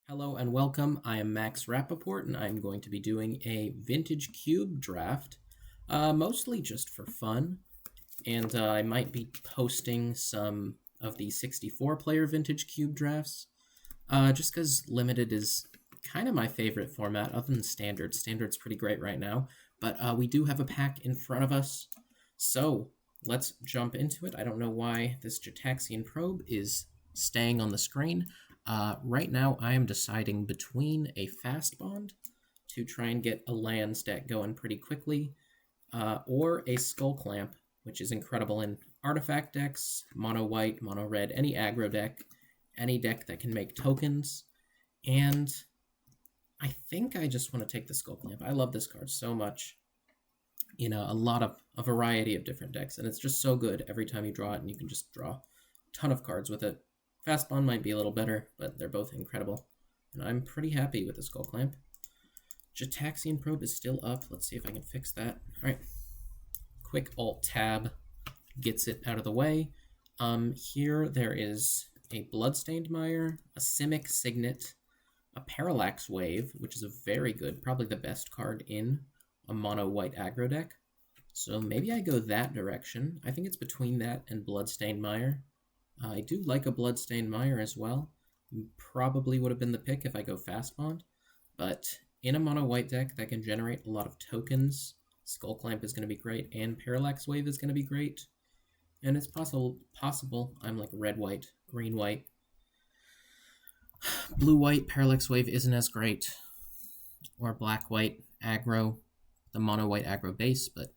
Hello and welcome. I am Max Rappaport, and I'm going to be doing a vintage cube draft, mostly just for fun. And I might be posting some of the 64-player vintage cube drafts, just because limited is kind of my favorite format, other than standard. Standard's pretty great right now, but we do have a pack in front of us, so let's jump into it. I don't know why this Gitaxian probe is staying on the screen. Right now, I am deciding between a fast bond to try and get a lands deck going pretty quickly, or a skull clamp, which is incredible in artifact decks, mono white, mono red, any aggro deck, any deck that can make tokens. And I think I just want to take the skull clamp. I love this card so much in a variety of different decks, and it's just so good every time you draw it, and you can just draw a ton of cards with it. Fast Bond might be a little better, but they're both incredible, and I'm pretty happy with the Skull Clamp. Gitaxian Probe is still up. Let's see if I can fix that. All right, quick Alt-Tab gets it out of the way. Here there is a Bloodstained Mire, a Simic Signet, a Parallax Wave, which is a very good, probably the best card in a mono white aggro deck. So maybe I go that direction. I think it's between that and Bloodstained Mire. I do like a Bloodstained Mire as well. Probably would have been the pick if I go Fast Bond, but in a mono white deck that can generate a lot of tokens, Skull Clamp is going to be great, and Parallax Wave is going to be great. And it's possible I'm like red-white, green-white. Blue-white, Parallax Wave isn't as great. Or black-white, aggro, the mono-white aggro base, but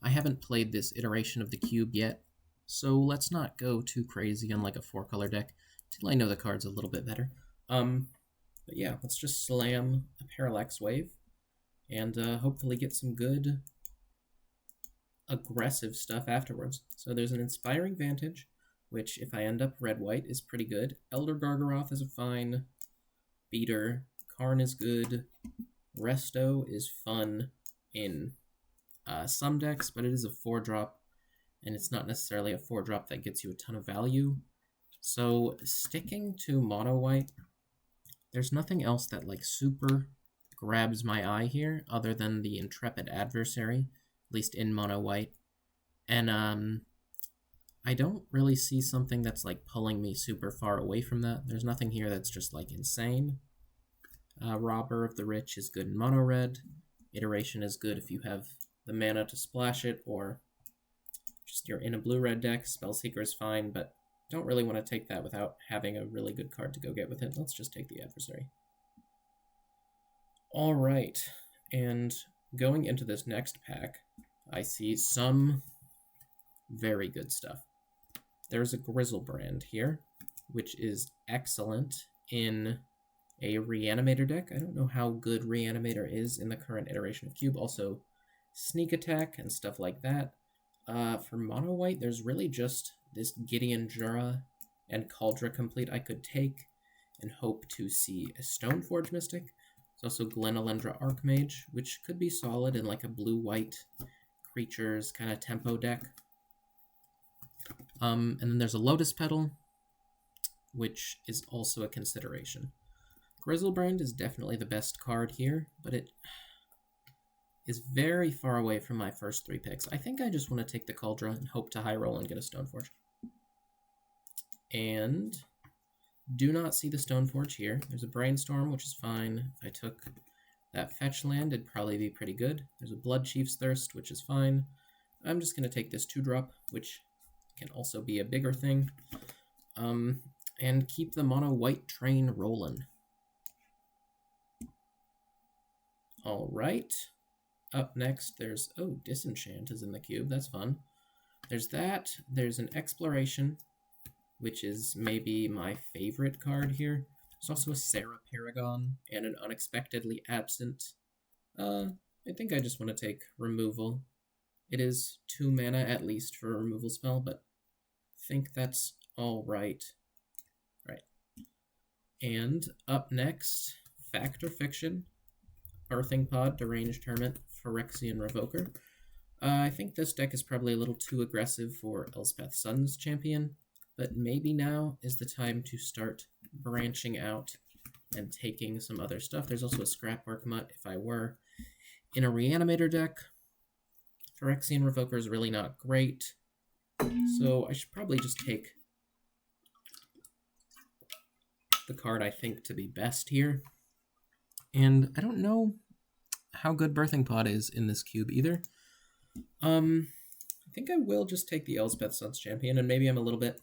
I haven't played this iteration of the cube yet, so let's not go too crazy on like a 4-color deck till I know the cards a little bit better. But yeah, let's just slam a Parallax Wave and hopefully get some good aggressive stuff afterwards. So there's an Inspiring Vantage, which if I end up red-white is pretty good. Elder Gargaroth is a fine beater. Karn is good. Resto is fun in some decks, but it is a 4-drop, and it's not necessarily a 4-drop that gets you a ton of value. So sticking to mono white, there's nothing else that like super grabs my eye here other than the Intrepid Adversary, at least in mono white. And I don't really see something that's like pulling me super far away from that. There's nothing here that's just like insane. Robber of the Rich is good in mono red. Iteration is good if you have the mana to splash it, or just you're in a blue-red deck. Spellseeker is fine, but don't really want to take that without having a really good card to go get with it. Let's just take the Adversary. All right, and going into this next pack, I see some very good stuff. There's a Grizzlebrand here, which is excellent in a Reanimator deck. I don't know how good Reanimator is in the current iteration of Cube. Also, Sneak Attack and stuff like that. For mono white, there's really just this Gideon Jura and Cauldra Complete I could take and hope to see a Stoneforge Mystic. There's also Glenalendra Archmage, which could be solid in like a blue-white creatures kind of tempo deck. And then there's a Lotus Petal, which is also a consideration. Grizzlebrand is definitely the best card here, but it is very far away from my first 3 picks. I think I just want to take the Cauldra and hope to high roll and get a Stoneforge. And do not see the Stoneforge here. There's a Brainstorm, which is fine. If I took that fetch land, it'd probably be pretty good. There's a Blood Chief's Thirst, which is fine. I'm just going to take this 2-drop, which can also be a bigger thing. And keep the mono white train rolling. All right. Up next, there's, oh, Disenchant is in the cube. That's fun. There's that. There's an Exploration, which is maybe my favorite card here. There's also a Sarah Paragon and an Unexpectedly Absent. I think I just want to take Removal. It is 2 mana at least for a removal spell, but I think that's all right. Right. And up next, Fact or Fiction, Earthing Pod, Deranged Hermit, Phyrexian Revoker. I think this deck is probably a little too aggressive for Elspeth Sun's champion. but maybe now is the time to start branching out and taking some other stuff. There's also a Scrapwork Mutt if I were in a Reanimator deck. Phyrexian Revoker is really not great, so I should probably just take the card I think to be best here. And I don't know how good Birthing Pod is in this cube either. I think I will just take the Elspeth Suns Champion, and maybe I'm a little bit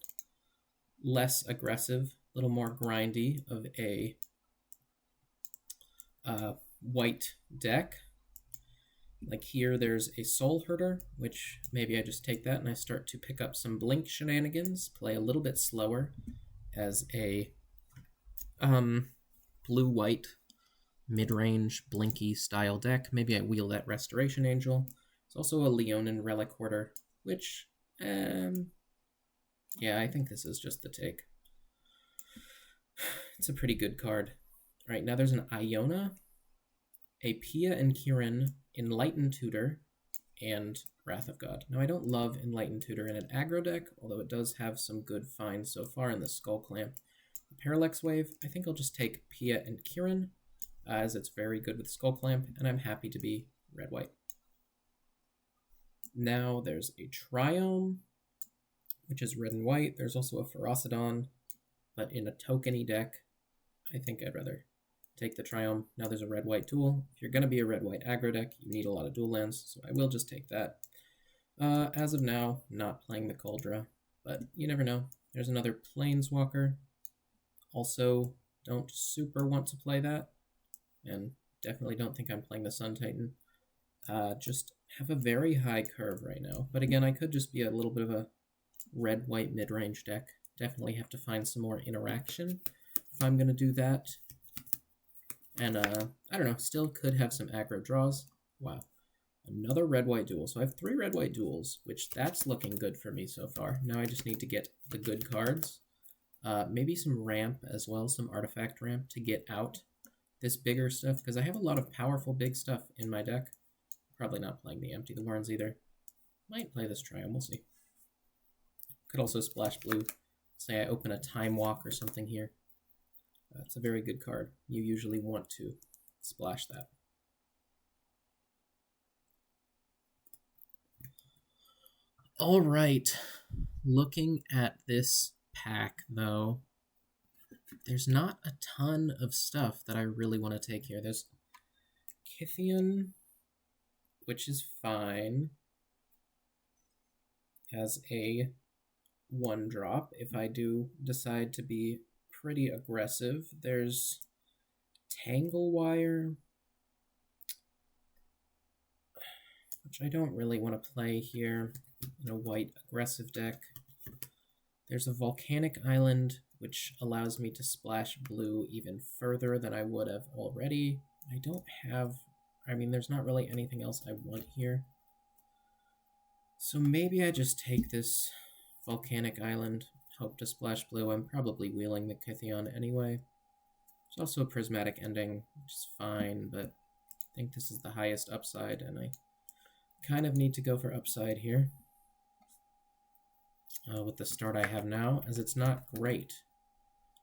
less aggressive, a little more grindy of a white deck. Like here, there's a Soul Herder, which maybe I just take that and I start to pick up some Blink shenanigans, play a little bit slower as a blue-white mid-range blinky style deck. Maybe I wheel that Restoration Angel. It's also a Leonin Relic Hoarder, which, yeah, I think this is just the take. It's a pretty good card. All right, now there's an Iona, a Pia and Kirin, Enlightened Tutor, and Wrath of God. Now, I don't love Enlightened Tutor in an aggro deck, although it does have some good finds so far in the Skull Clamp. The Parallax Wave, I think I'll just take Pia and Kirin, as it's very good with Skull Clamp, and I'm happy to be red-white. Now there's a Triome, which is red and white. There's also a Ferocidon, but in a tokeny deck, I think I'd rather take the Triome. Now there's a red-white duel. If you're going to be a red-white aggro deck, you need a lot of dual lands, so I will just take that. As of now, not playing the Kaldra, but you never know. There's another Planeswalker. Also, don't super want to play that, and definitely don't think I'm playing the Sun Titan. Just have a very high curve right now, but again, I could just be a little bit of a red-white mid-range deck. Definitely have to find some more interaction if I'm going to do that. And, I don't know, still could have some aggro draws. Wow. Another red-white duel. So I have 3 red-white duels, which that's looking good for me so far. Now I just need to get the good cards. Maybe some ramp as well, some artifact ramp to get out this bigger stuff, because I have a lot of powerful big stuff in my deck. Probably not playing the Empty the Warrens either. Might play this Triumph, we'll see. Could also splash blue. Say I open a Time Walk or something here. It's a very good card. You usually want to splash that. All right. Looking at this pack, though, there's not a ton of stuff that I really want to take here. There's Gideon, which is fine as a 1-drop if I do decide to be pretty aggressive. There's Tanglewire, which I don't really want to play here in a white aggressive deck. There's a Volcanic Island, which allows me to splash blue even further than I would have already. I don't have... I mean, there's not really anything else I want here. So maybe I just take this Volcanic Island, hope to splash blue. I'm probably wheeling the Gideon anyway. There's also a Prismatic Ending, which is fine, but I think this is the highest upside, and I kind of need to go for upside here. With the start I have now, as it's not great.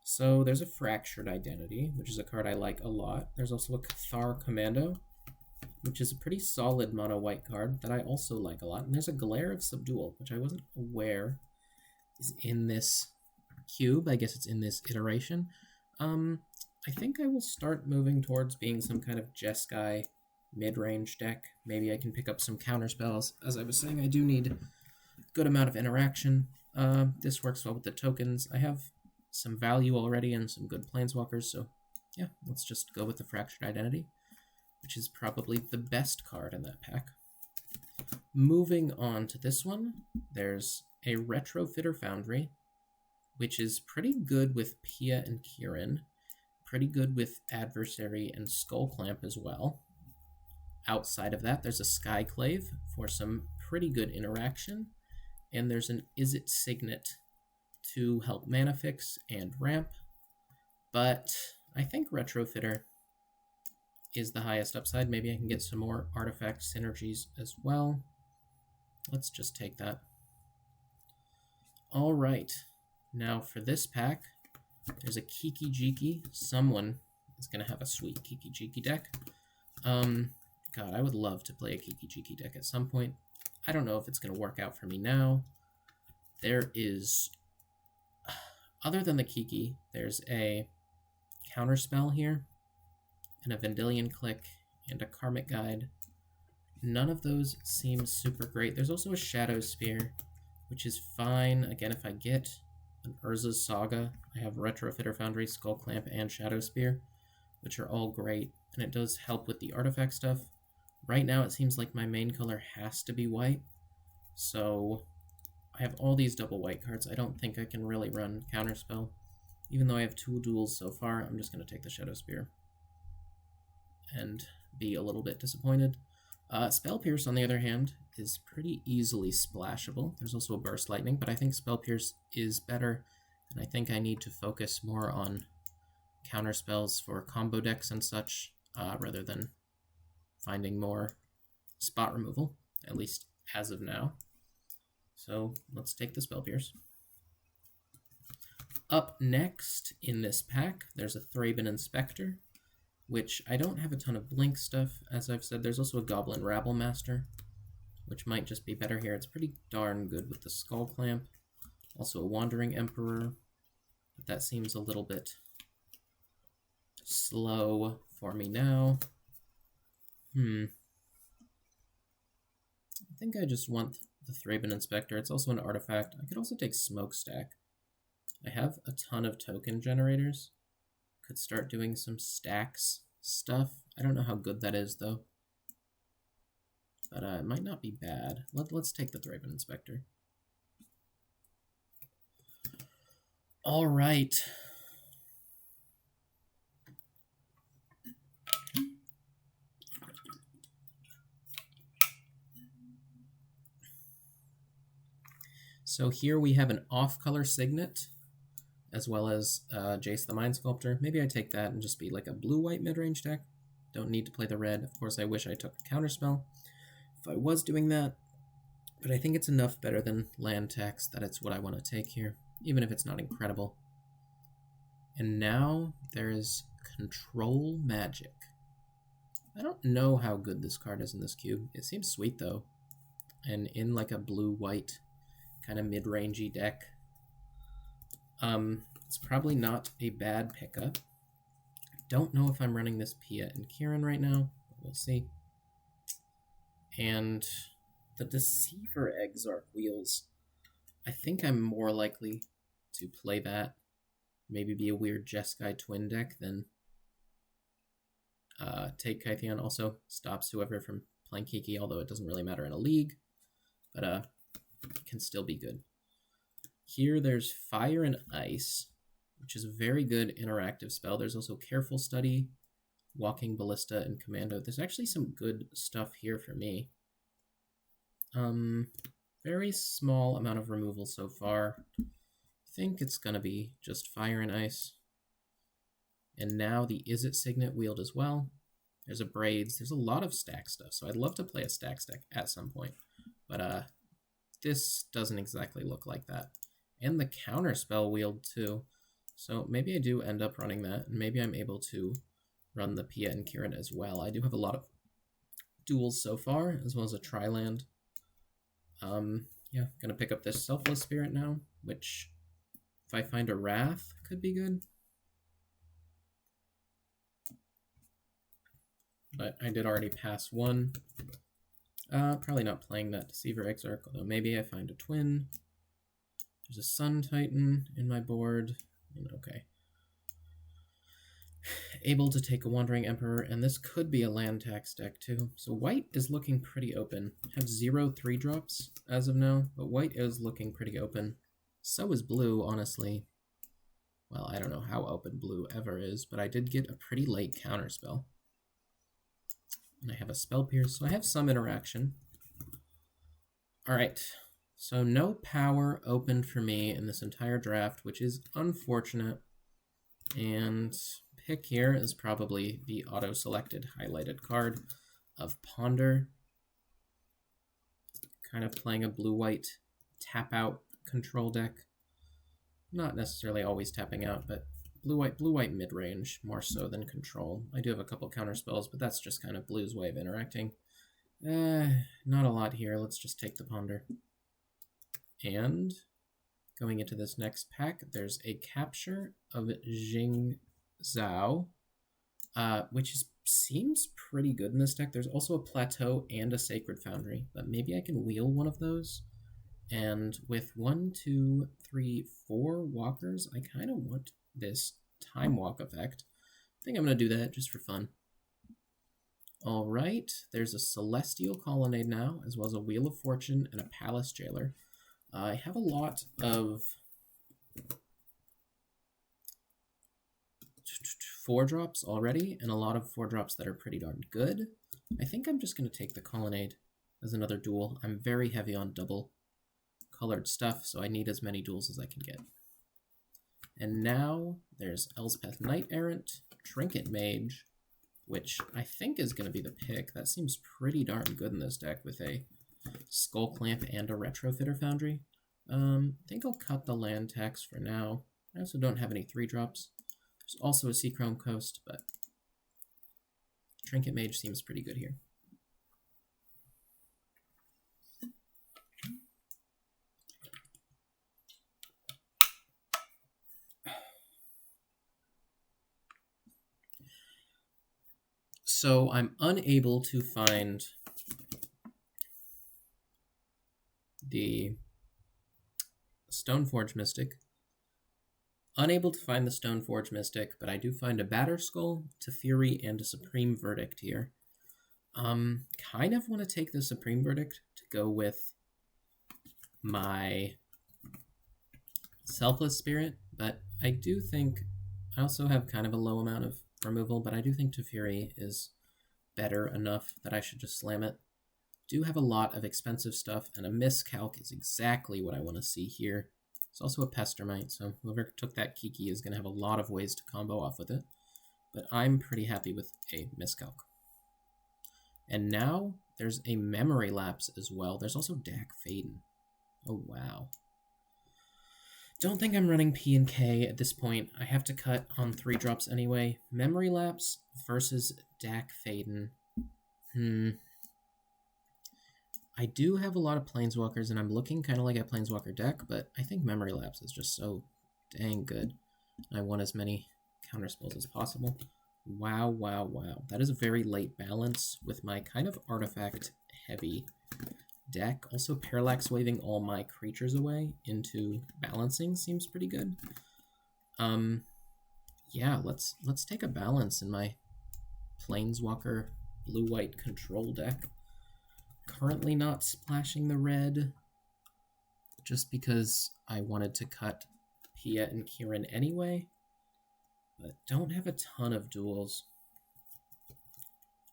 So there's a Fractured Identity, which is a card I like a lot. There's also a Cathar Commando, which is a pretty solid mono-white card that I also like a lot. And there's a Glare of Subdual, which I wasn't aware is in this cube. I guess it's in this iteration. I think I will start moving towards being some kind of Jeskai mid-range deck. Maybe I can pick up some counter spells. As I was saying, I do need a good amount of interaction. This works well with the tokens. I have some value already and some good planeswalkers, so yeah, let's just go with the Fractured Identity, which is probably the best card in that pack. Moving on to this one, there's a Retrofitter Foundry, which is pretty good with Pia and Kirin, pretty good with Adversary and Skull Clamp as well. Outside of that, there's a Skyclave for some pretty good interaction, and there's an Izzet Signet to help mana fix and ramp, but I think Retrofitter is the highest upside. Maybe I can get some more artifact synergies as well. Let's just take that. All right, Now for this pack, there's a Kiki Jiki. Someone is going to have a sweet Kiki Jiki deck. God, I would love to play a Kiki Jiki deck at some point. I don't know if it's going to work out for me now. There is, other than the Kiki, there's a Counterspell here, and a Vendilion Click, and a Karmic Guide. None of those seem super great. There's also a Shadow Spear, which is fine. Again, if I get an Urza's Saga, I have Retrofitter Foundry, Skull Clamp, and Shadow Spear, which are all great, and it does help with the artifact stuff. Right now, it seems like my main color has to be white, so I have all these double white cards. I don't think I can really run Counterspell. Even though I have 2 duels so far, I'm just going to take the Shadow Spear and be a little bit disappointed. Spell Pierce, on the other hand, is pretty easily splashable. There's also a Burst Lightning, but I think Spell Pierce is better, and I think I need to focus more on counter spells for combo decks and such, rather than finding more spot removal, at least as of now. So let's take the Spell Pierce. Up next in this pack, there's a Thraben Inspector, which I don't have a ton of blink stuff. As I've said, there's also a Goblin Rabble Master, which might just be better here. It's pretty darn good with the Skull Clamp. Also a Wandering Emperor, but that seems a little bit slow for me now. I think I just want the Thraben Inspector. It's also an artifact. I could also take Smokestack. I have a ton of token generators. Could start doing some stacks stuff. I don't know how good that is, though. But it might not be bad. Let's take the Thraben Inspector. All right. So here we have an off-color Signet, as well as Jace the Mind Sculptor. Maybe I take that and just be like a blue-white mid-range deck. Don't need to play the red. Of course, I wish I took a Counterspell if I was doing that. But I think it's enough better than land tax that it's what I want to take here, even if it's not incredible. And now there's Control Magic. I don't know how good this card is in this cube. It seems sweet, though. And in like a blue-white kind of mid-rangey deck. It's probably not a bad pickup. I don't know if I'm running this Pia and Kieran right now. We'll see. And the Deceiver Exarch Wheels. I think I'm more likely to play that. Maybe be a weird Jeskai twin deck than take Kytheon. Also stops whoever from playing Kiki, although it doesn't really matter in a league. But it can still be good. Here there's Fire and Ice, which is a very good interactive spell. There's also Careful Study, Walking Ballista, and Commando. There's actually some good stuff here for me. Very small amount of removal so far. I think it's going to be just Fire and Ice. And now the Is It Signet wheeled as well. There's a Braids. There's a lot of stack stuff, so I'd love to play a stack deck at some point. But this doesn't exactly look like that. And the Counterspell wheeled too. So maybe I do end up running that, and maybe I'm able to run the Pia and Kieran as well. I do have a lot of duels so far, as well as a Tri-land. Yeah, gonna pick up this Selfless Spirit now, which, if I find a Wrath, could be good. But I did already pass one. Probably not playing that Deceiver Exarch, although maybe I find a twin. There's a Sun Titan in my board. Okay. Able to take a Wandering Emperor, and this could be a land tax deck too. So white is looking pretty open. I have 0 3-drops as of now, but white is looking pretty open. So is blue, honestly. Well, I don't know how open blue ever is, but I did get a pretty late Counterspell. And I have a Spell Pierce, so I have some interaction. Alright, so no power opened for me in this entire draft, which is unfortunate. And pick here is probably the auto-selected highlighted card of Ponder. Kind of playing a blue-white tap-out control deck. Not necessarily always tapping out, but blue-white mid-range more so than control. I do have a couple counter spells, but that's just kind of blue's way of interacting. Not a lot here. Let's just take the Ponder. And going into this next pack, there's a capture of Jing Zhao, which seems pretty good in this deck. There's also a Plateau and a Sacred Foundry, but maybe I can wheel one of those. And with 1, 2, 3, 4 walkers, I kind of want this Time Walk effect. I think I'm going to do that just for fun. All right, there's a Celestial Colonnade now, as well as a Wheel of Fortune and a Palace Jailer. I have a lot of 4-drops already, and a lot of 4-drops that are pretty darn good. I think I'm just going to take the Colonnade as another duel. I'm very heavy on double colored stuff, so I need as many duels as I can get. And now there's Elspeth Knight Errant, Trinket Mage, which I think is going to be the pick. That seems pretty darn good in this deck with a Skull Clamp and a Retrofitter Foundry. I think I'll cut the land tax for now. I also don't have any 3-drops. There's also a Seachrome Coast, but Trinket Mage seems pretty good here. So I'm unable to find the Stoneforge Mystic. Unable to find the Stoneforge Mystic, but I do find a Batterskull, Teferi, and a Supreme Verdict here. Kind of want to take the Supreme Verdict to go with my Selfless Spirit, but I do think I also have kind of a low amount of removal, but I do think Teferi is better enough that I should just slam it. Do have a lot of expensive stuff, and a Miscalc is exactly what I want to see here. It's also a Pestermite, so whoever took that Kiki is going to have a lot of ways to combo off with it. But I'm pretty happy with a Miscalc. And now there's a Memory Lapse as well. There's also Dak Faden. Oh, wow. Don't think I'm running P and K at this point. I have to cut on 3-drops anyway. Memory Lapse versus Dak Faden. I do have a lot of Planeswalkers, and I'm looking kind of like a Planeswalker deck, but I think Memory Lapse is just so dang good. I want as many counterspells as possible. Wow, wow, wow. That is a very late balance with my kind of artifact-heavy deck. Also, Parallax Waving all my creatures away into balancing seems pretty good. Yeah, let's take a balance in my Planeswalker blue-white control deck. Currently not splashing the red, just because I wanted to cut Pia and Kieran anyway, but don't have a ton of duels,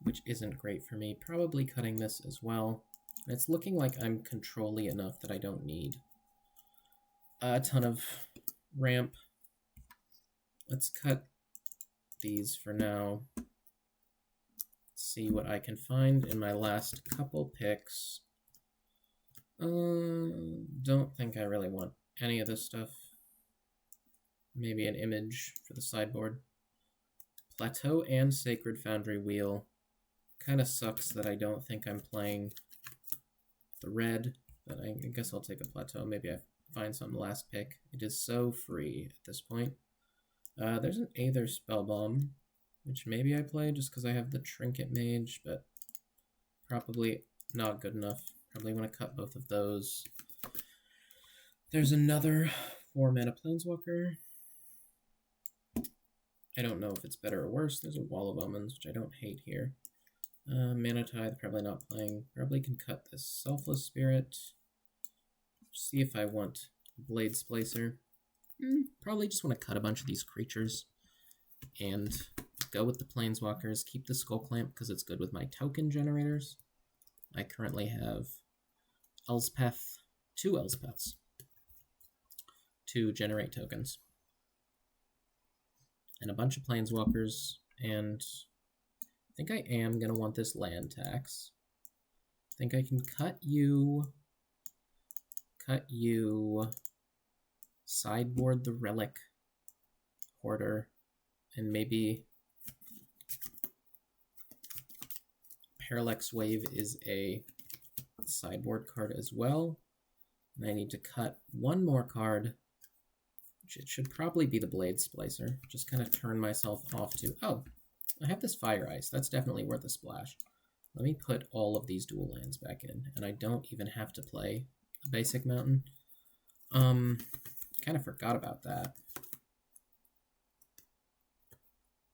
which isn't great for me. Probably cutting this as well. And it's looking like I'm control-y enough that I don't need a ton of ramp. Let's cut these for now. See what I can find in my last couple picks. Don't think I really want any of this stuff. Maybe an image for the sideboard. Plateau and Sacred Foundry Wheel. Kind of sucks that I don't think I'm playing the red, but I guess I'll take a Plateau. Maybe I find some last pick. It is so free at this point. There's an Aether Spellbomb, which maybe I play just because I have the Trinket Mage, but probably not good enough. Probably want to cut both of those. There's another 4-mana Planeswalker. I don't know if it's better or worse. There's a Wall of Omens, which I don't hate here. Mana Tithe, probably not playing. Probably can cut this Selfless Spirit. See if I want Blade Splicer. Probably just want to cut a bunch of these creatures and go with the Planeswalkers. Keep the Skull Clamp because it's good with my token generators. I currently have Elspeth, 2 Elspeths to generate tokens. And a bunch of Planeswalkers, and I think I am going to want this land tax. I think I can cut you, sideboard the Relic Hoarder, and maybe Parallax Wave is a sideboard card as well. And I need to cut one more card, which it should probably be the Blade Splicer. Just kind of turn myself off to, oh, I have this Fire Ice. That's definitely worth a splash. Let me put all of these dual lands back in, and I don't even have to play a basic mountain. Kind of forgot about that.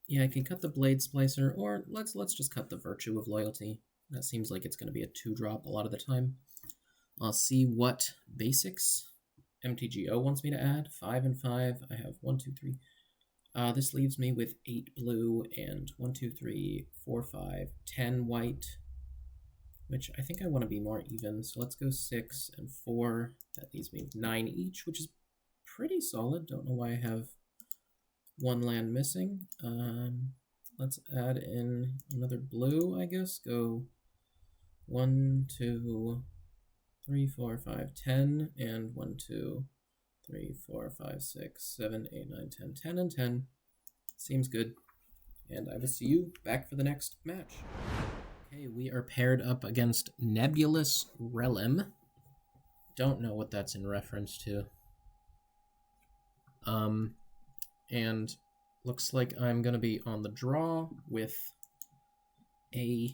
Yeah, I can cut the Blade Splicer, or let's just cut the Virtue of Loyalty. That seems like it's going to be a 2-drop a lot of the time. I'll see what basics MTGO wants me to add. 5 and 5. I have 1, 2, 3. This leaves me with 8 blue and 1, 2, 3, 4, 5, 10 white, which I think I want to be more even. So let's go 6 and 4. That leaves me 9 each, which is pretty solid. Don't know why I have 1 land missing. Let's add in another blue, I guess. Go 1, 2, 3, 4, 5, 10, and 1, 2, 3, 4, 5, 6, 7, 8, 9, 10, 10, and 10. Seems good. And I will see you back for the next match. Okay, we are paired up against Nebulous Realm. Don't know what that's in reference to. And looks like I'm going to be on the draw with a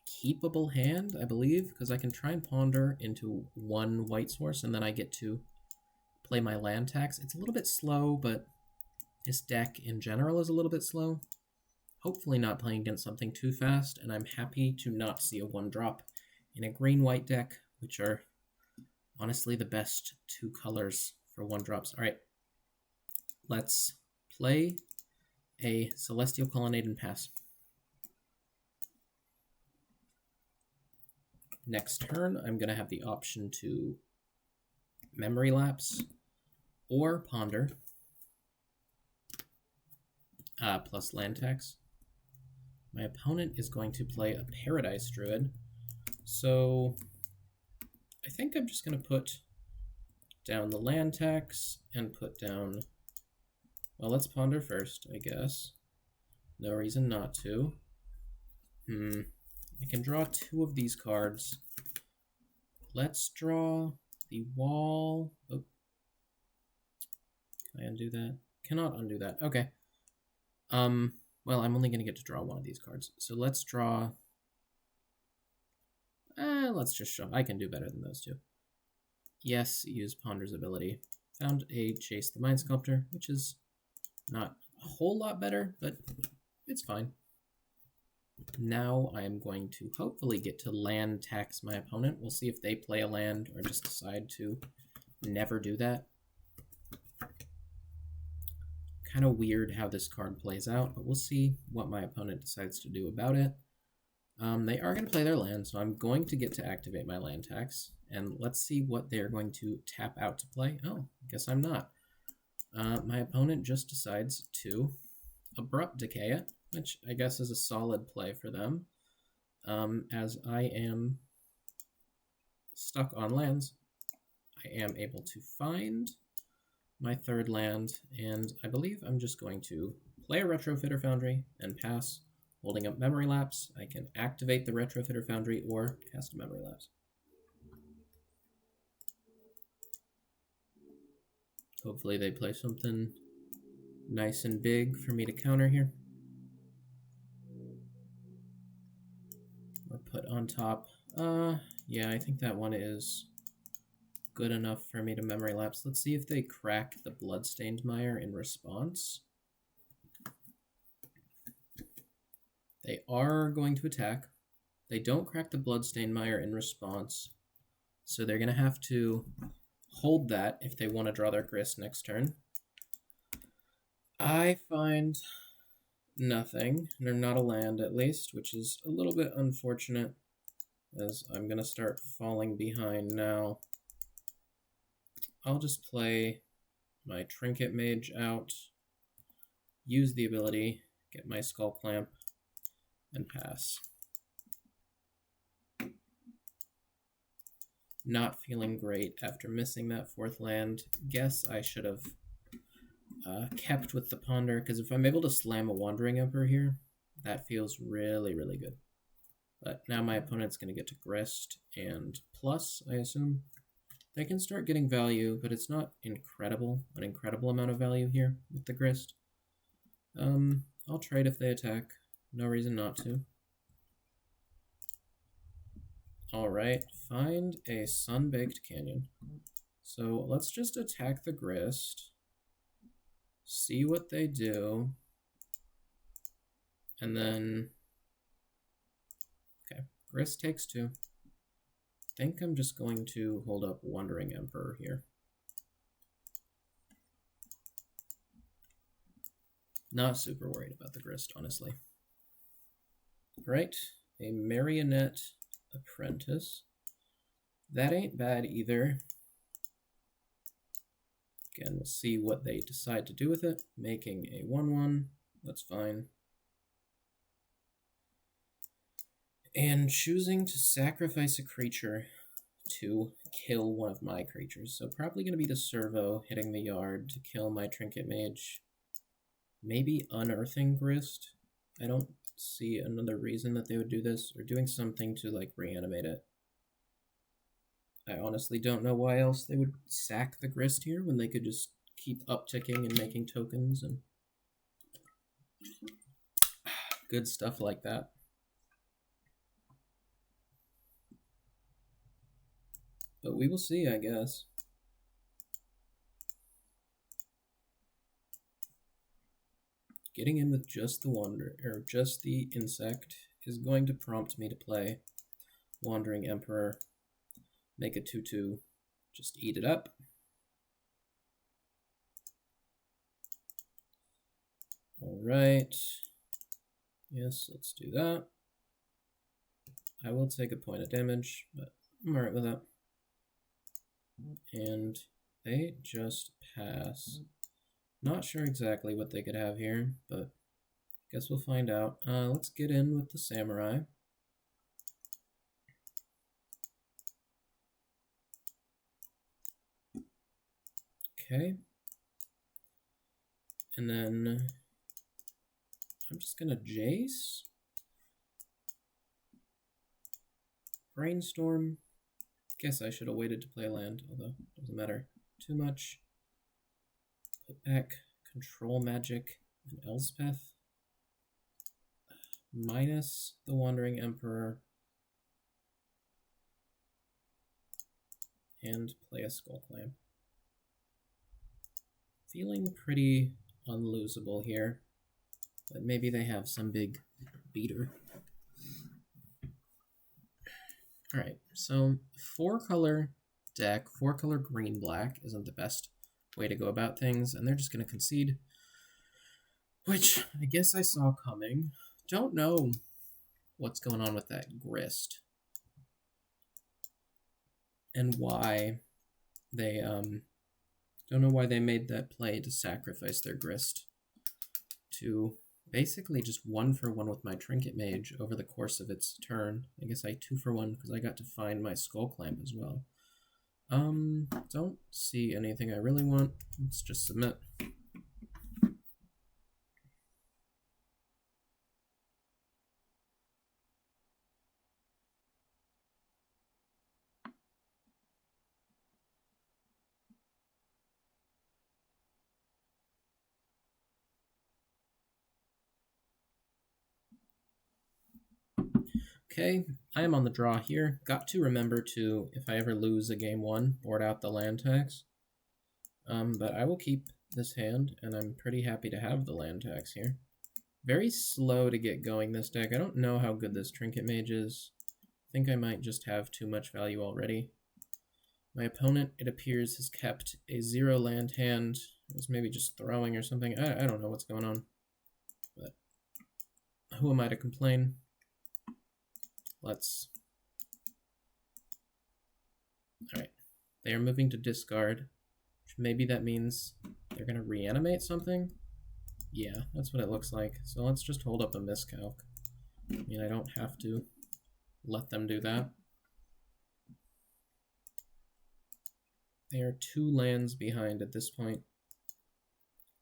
keepable hand, I believe, because I can try and ponder into 1 white source, and then I get to play my land tax. It's a little bit slow, but this deck in general is a little bit slow. Hopefully not playing against something too fast, and I'm happy to not see a 1-drop in a green-white deck, which are honestly the best 2 colors for 1-drops. All right, let's play a Celestial Colonnade and pass. Next turn, I'm going to have the option to Memory Lapse or Ponder, plus land tax. My opponent is going to play a Paradise Druid, so I think I'm just going to put down the land tax and put down, well, let's Ponder first, I guess. No reason not to. I can draw 2 of these cards. Let's draw the wall. Oh. Can I undo that? Cannot undo that. Okay. Well, I'm only going to get to draw 1 of these cards. So let's draw... let's just show... I can do better than those 2. Yes, use Ponder's ability. Found a Chase the Mind Sculptor, which is not a whole lot better, but it's fine. Now I am going to hopefully get to land tax my opponent. We'll see if they play a land or just decide to never do that. Kind of weird how this card plays out, but we'll see what my opponent decides to do about it. They are going to play their land, so I'm going to get to activate my land tax. And let's see what they're going to tap out to play. Oh, I guess I'm not. My opponent just decides to Abrupt Decay it, which I guess is a solid play for them. As I am stuck on lands, I am able to find my 3rd land, and I believe I'm just going to play a Retrofitter Foundry and pass, holding up Memory Lapse. I can activate the Retrofitter Foundry or cast a Memory Lapse. Hopefully they play something nice and big for me to counter here. Or put on top. Yeah, I think that one is good enough for me to Memory Lapse. Let's see if they crack the Bloodstained Mire in response. They are going to attack. They don't crack the Bloodstained Mire in response, so they're going to have to hold that if they want to draw their Grist next turn. I find nothing, or not a land at least, which is a little bit unfortunate, as I'm going to start falling behind now. I'll just play my Trinket Mage out, use the ability, get my Skull Clamp, and pass. Not feeling great after missing that 4th land. Guess I should have kept with the Ponder, because if I'm able to slam a Wandering Emperor here, that feels really, really good. But now my opponent's going to get to Grist and plus, I assume. They can start getting value, but it's not an incredible amount of value here with the Grist. I'll trade if they attack. No reason not to. Alright, find a Sun-Baked Canyon. So let's just attack the Grist, see what they do, and then... Okay, Grist takes 2. I think I'm just going to hold up Wandering Emperor here. Not super worried about the Grist, honestly. Right, a Marionette Apprentice. That ain't bad either. Again, we'll see what they decide to do with it. Making a 1/1, that's fine. And choosing to sacrifice a creature to kill one of my creatures. So probably going to be the Servo hitting the yard to kill my Trinket Mage. Maybe unearthing Grist. I don't see another reason that they would do this, or doing something to like reanimate it. I honestly don't know why else they would sack the Grist here when they could just keep upticking and making tokens and good stuff like that. But we will see, I guess. Getting in with just the insect is going to prompt me to play Wandering Emperor, make a 2/2, just eat it up. All right. Yes, let's do that. I will take a point of damage, but I'm alright with that. And they just pass. Not sure exactly what they could have here, but guess we'll find out. Let's get in with the Samurai. Okay. And then I'm just gonna Jace. Brainstorm. Guess I should have waited to play land, although it doesn't matter too much. Put back Control Magic and Elspeth. Minus the Wandering Emperor. And play a Skullclamp. Feeling pretty unlosable here, but maybe they have some big beater. Alright, so 4-color deck, 4-color green-black isn't the best way to go about things, and they're just going to concede, which I guess I saw coming. Don't know what's going on with that Grist and why they don't know why they made that play to sacrifice their Grist to basically just 1-for-1 with my Trinket Mage over the course of its turn. I guess I 2-for-1 because I got to find my Skullclamp as well. Don't see anything I really want. Let's just submit. Okay, I am on the draw here. Got to remember to, if I ever lose a game 1, board out the land tax. But I will keep this hand, and I'm pretty happy to have the land tax here. Very slow to get going this deck. I don't know how good this Trinket Mage is. I think I might just have too much value already. My opponent, it appears, has kept a 0 land hand. It's maybe just throwing or something. I don't know what's going on. But who am I to complain? Let's... Alright. They are moving to discard. Maybe that means they're going to reanimate something? Yeah, that's what it looks like. So let's just hold up a miscalc. I mean, I don't have to let them do that. They are 2 lands behind at this point.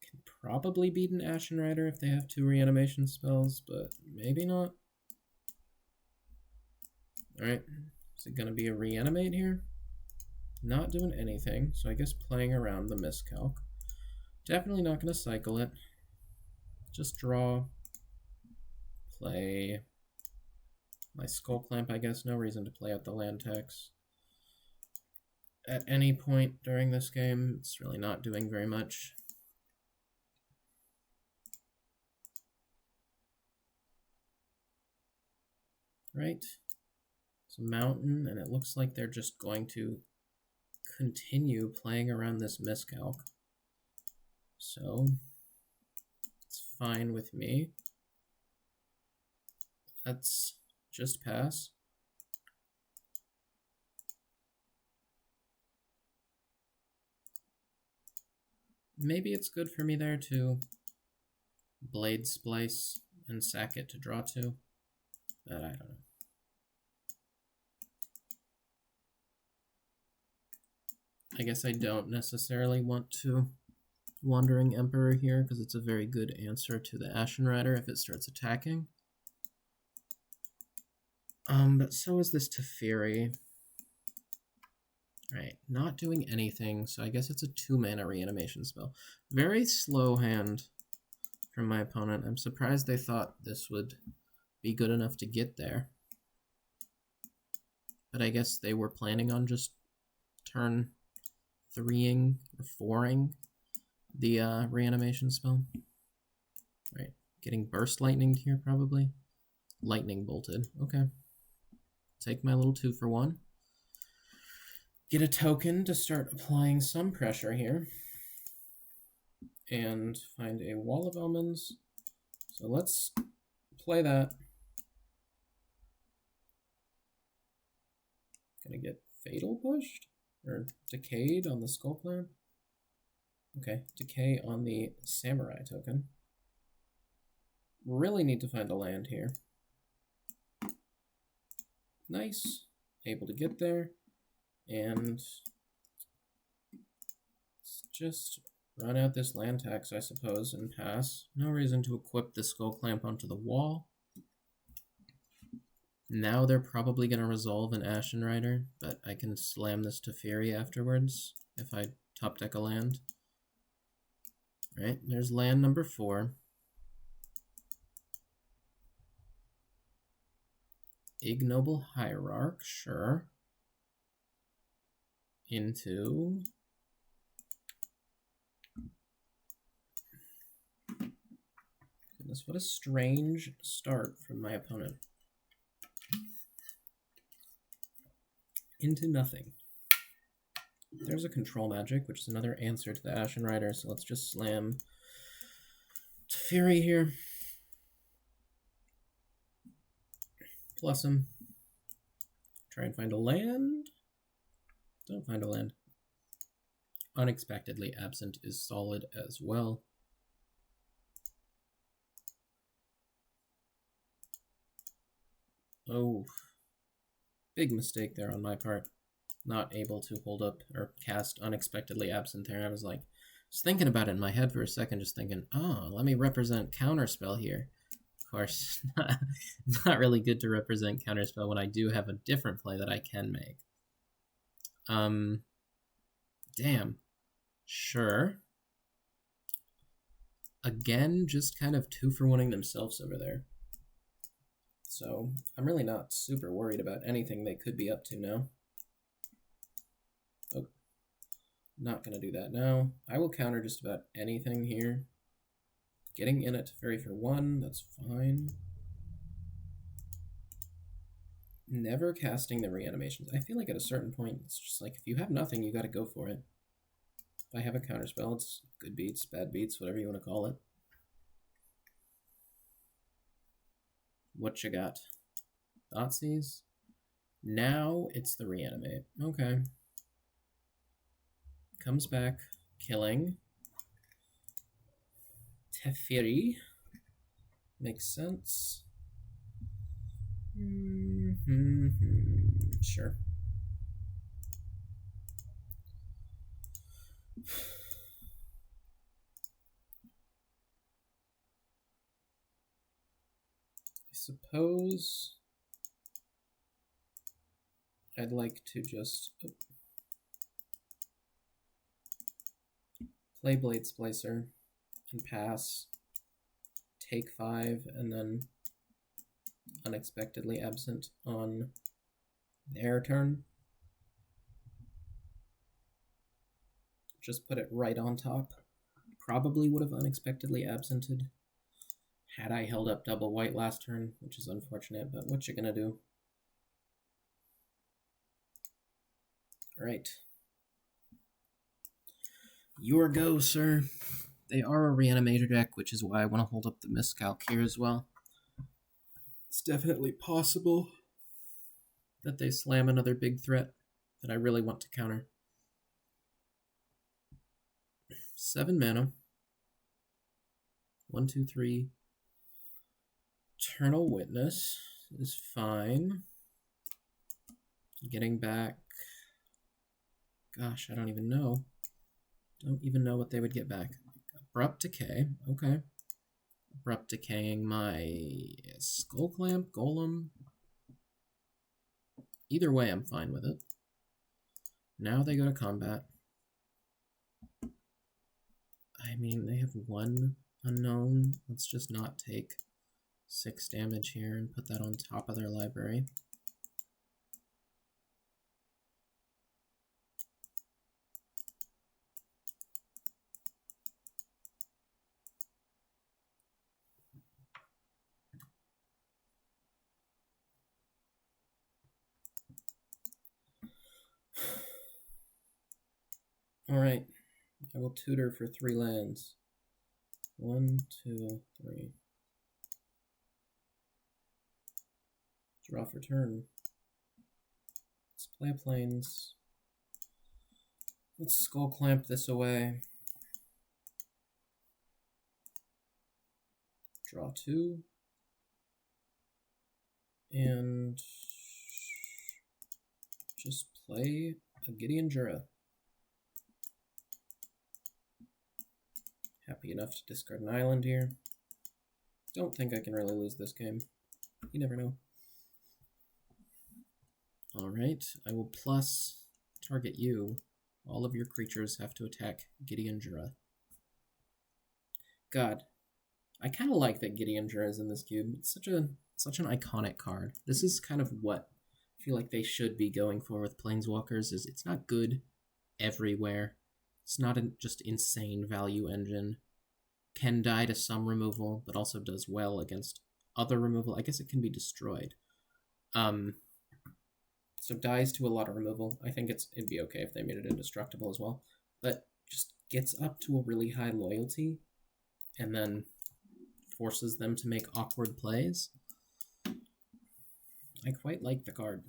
Can probably beat an Ashen Rider if they have 2 reanimation spells, but maybe not. Alright, is it going to be a reanimate here? Not doing anything, so I guess playing around the miscalc. Definitely not going to cycle it. Just draw. Play my Skull Clamp, I guess. No reason to play out the land tax. At any point during this game, it's really not doing very much. Right? It's a mountain, and it looks like they're just going to continue playing around this miscalc. So, it's fine with me. Let's just pass. Maybe it's good for me there to Blade Splice and sack it to draw 2, but I don't know. I guess I don't necessarily want to Wandering Emperor here because it's a very good answer to the Ashen Rider if it starts attacking. But so is this Teferi. Right, not doing anything, so I guess it's a 2-mana reanimation spell. Very slow hand from my opponent. I'm surprised they thought this would be good enough to get there. But I guess they were planning on just turn 3ing or 4ing the reanimation spell. Right, getting Burst Lightninged here probably. Lightning Bolted, okay. Take my little 2-for-1. Get a token to start applying some pressure here. And find a Wall of Omens. So let's play that. Gonna get Fatal pushed? Or Decayed on the Skull Clamp? Okay, Decay on the Samurai token. Really need to find a land here. Nice. Able to get there. And let's just run out this land tax, I suppose, and pass. No reason to equip the Skull Clamp onto the wall. Now they're probably going to resolve an Ashen Rider, but I can slam this Teferi afterwards if I top deck a land. Right, there's land number 4. Ignoble Hierarch, sure. Into goodness, what a strange start from my opponent. Into nothing. There's a control magic, which is another answer to the Ashen Rider, so let's just slam Teferi here. Plus him. Try and find a land. Don't find a land. Unexpectedly Absent is solid as well. Oh, big mistake there on my part. Not able to hold up or cast Unexpectedly Absent there. I was like, just thinking about it in my head for a second, just thinking, oh, let me represent Counterspell here. Of course, not really good to represent Counterspell when I do have a different play that I can make. Damn. Sure. Again, just kind of 2-for-1ing themselves over there. So I'm really not super worried about anything they could be up to now. Oh, not going to do that now. I will counter just about anything here. Getting in at Teferi for 1, that's fine. Never casting the reanimations. I feel like at a certain point, it's just like, if you have nothing, you got to go for it. If I have a counterspell, it's good beats, bad beats, whatever you want to call it. What you got? Thoughtseize? Now it's the reanimate. Okay. Comes back, killing. Teferi. Makes sense. Sure. I suppose I'd like to just play Blade Splicer and pass, take 5, and then unexpectedly absent on their turn. Just put it right on top. Probably would have unexpectedly absented had I held up double white last turn, which is unfortunate, but what you gonna do? Alright. Your go, sir. They are a reanimator deck, which is why I want to hold up the miscalc here as well. It's definitely possible that they slam another big threat that I really want to counter. 7 mana. 1, 2, 3. Eternal Witness is fine. Getting back... Gosh, I don't even know. Don't even know what they would get back. Abrupt Decay, okay. Abrupt Decaying my Skull Clamp, Golem. Either way, I'm fine with it. Now they go to combat. I mean, they have 1 unknown. Let's just not take 6 damage here and put that on top of their library. Alright, I will tutor for 3 lands. 1, 2, 3. Draw for turn. Let's play planes. Let's Skull Clamp this away. Draw 2. And just play a Gideon Jura. Happy enough to discard an island here. Don't think I can really lose this game. You never know. Alright, I will plus target you. All of your creatures have to attack Gideon Jura. God, I kind of like that Gideon Jura is in this cube. It's such an iconic card. This is kind of what I feel like they should be going for with Planeswalkers. Is it's not good everywhere. It's not a just insane value engine. Can die to some removal, but also does well against other removal. I guess it can be destroyed. So dies to a lot of removal. I think it'd be okay if they made it indestructible as well. But just gets up to a really high loyalty and then forces them to make awkward plays. I quite like the card.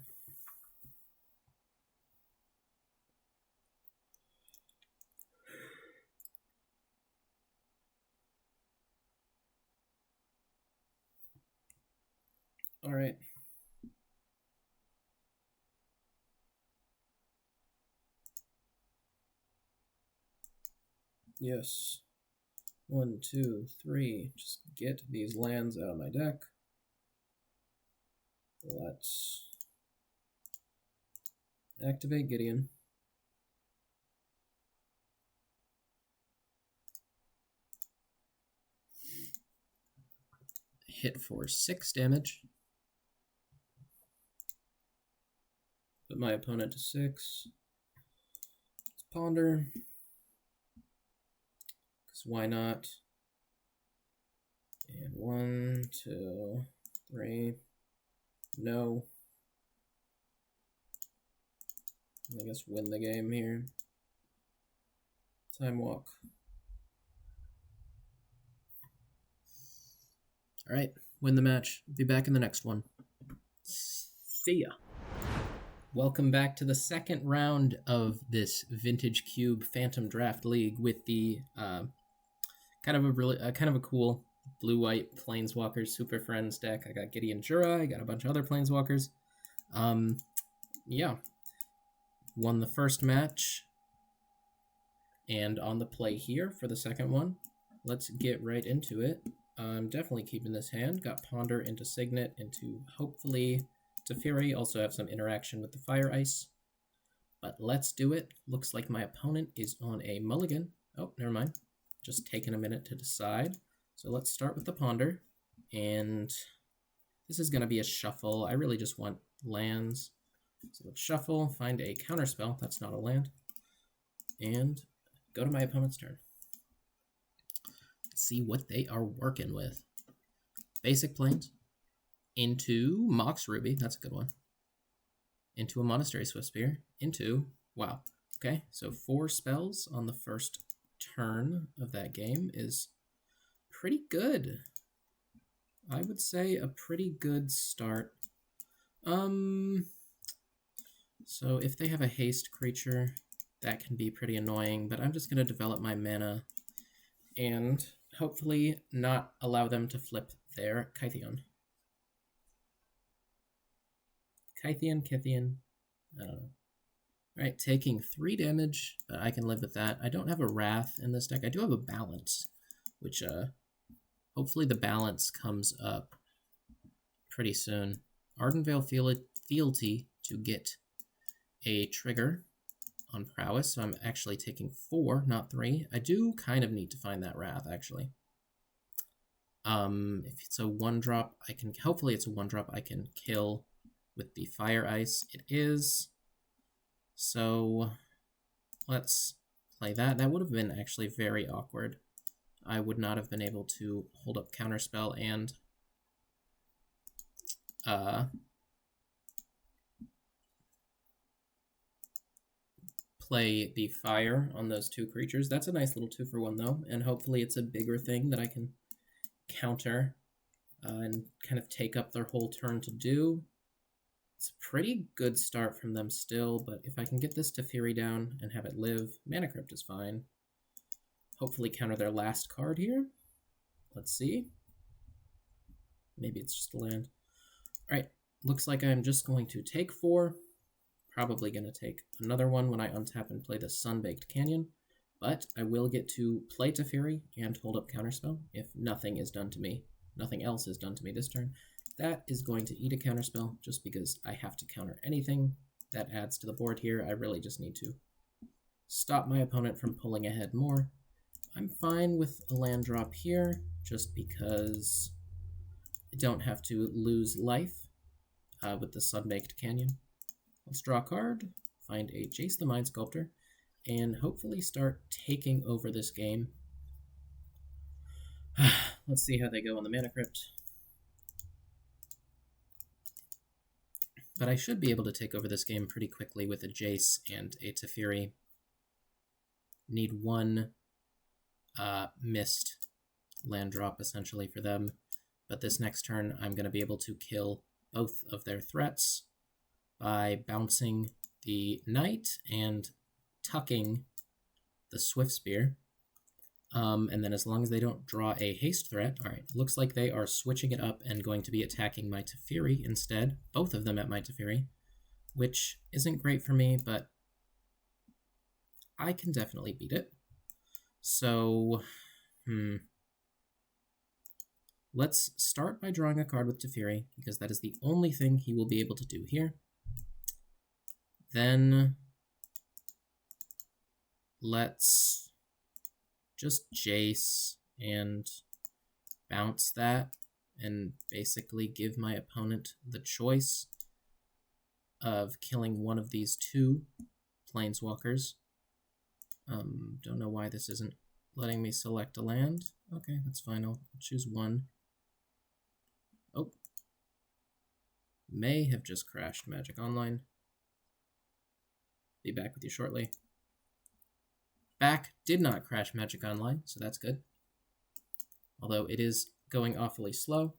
All right. Yes. 1, 2, 3. Just get these lands out of my deck. Let's activate Gideon. Hit for 6 damage. Put my opponent to 6. Let's ponder. Because why not? And 1, 2, 3. No. I guess win the game here. Time walk. Alright, win the match. Be back in the next one. See ya. Welcome back to the second round of this Vintage Cube Phantom Draft League with the kind of a cool blue-white Planeswalkers Super Friends deck. I got Gideon Jura, I got a bunch of other Planeswalkers. Yeah. Won the first match. And on the play here for the second one, let's get right into it. I'm definitely keeping this hand. Got Ponder into Signet, into hopefully Teferi. Also have some interaction with the Fire Ice. But let's do it. Looks like my opponent is on a mulligan. Oh, never mind. Just taking a minute to decide. So let's start with the Ponder. And this is going to be a shuffle. I really just want lands. So let's shuffle, find a counterspell. That's not a land. And go to my opponent's turn. Let's see what they are working with. Basic Plains. Into Mox Ruby. That's a good one. Into a Monastery Swiftspear. Into, wow. Okay, so 4 spells on the first turn of that game is pretty good. I would say a pretty good start. So if they have a haste creature, that can be pretty annoying, but I'm just going to develop my mana and hopefully not allow them to flip their Kytheon. Kytheon, I don't know. Alright, taking 3 damage, but I can live with that. I don't have a Wrath in this deck. I do have a Balance, which hopefully the Balance comes up pretty soon. Ardenvale Fealty to get a trigger on Prowess, so I'm actually taking 4, not 3. I do kind of need to find that Wrath, actually. If it's a 1-drop, I can, hopefully it's a 1-drop I can kill with the Fire Ice. It is. So let's play that. That would have been actually very awkward. I would not have been able to hold up Counterspell and play the fire on those 2 creatures. That's a nice little 2-for-1 though, and hopefully it's a bigger thing that I can counter and kind of take up their whole turn to do. It's a pretty good start from them still, but if I can get this Teferi down and have it live, Mana Crypt is fine. Hopefully counter their last card here. Let's see. Maybe it's just a land. Alright, looks like I'm just going to take 4. Probably going to take another one when I untap and play the Sunbaked Canyon. But I will get to play Teferi and hold up Counterspell if nothing is done to me. Nothing else is done to me this turn. That is going to eat a Counterspell just because I have to counter anything that adds to the board here. I really just need to stop my opponent from pulling ahead more. I'm fine with a land drop here just because I don't have to lose life with the Sunbaked Canyon. Let's draw a card, find a Jace the Mind Sculptor, and hopefully start taking over this game. Let's see how they go on the Mana Crypt. But I should be able to take over this game pretty quickly with a Jace and a Teferi. Need 1 missed land drop, essentially, for them. But this next turn, I'm going to be able to kill both of their threats by bouncing the Knight and tucking the Swiftspear. And then as long as they don't draw a haste threat, alright, looks like they are switching it up and going to be attacking my Teferi instead, both of them at my Teferi, which isn't great for me, but I can definitely beat it. So, let's start by drawing a card with Teferi, because that is the only thing he will be able to do here. Then let's just Jace and bounce that and basically give my opponent the choice of killing one of these 2 planeswalkers. Don't know why this isn't letting me select a land. Okay, that's fine. I'll choose 1. Oh. May have just crashed Magic Online. Be back with you shortly. Back did not crash Magic Online, so that's good. Although it is going awfully slow.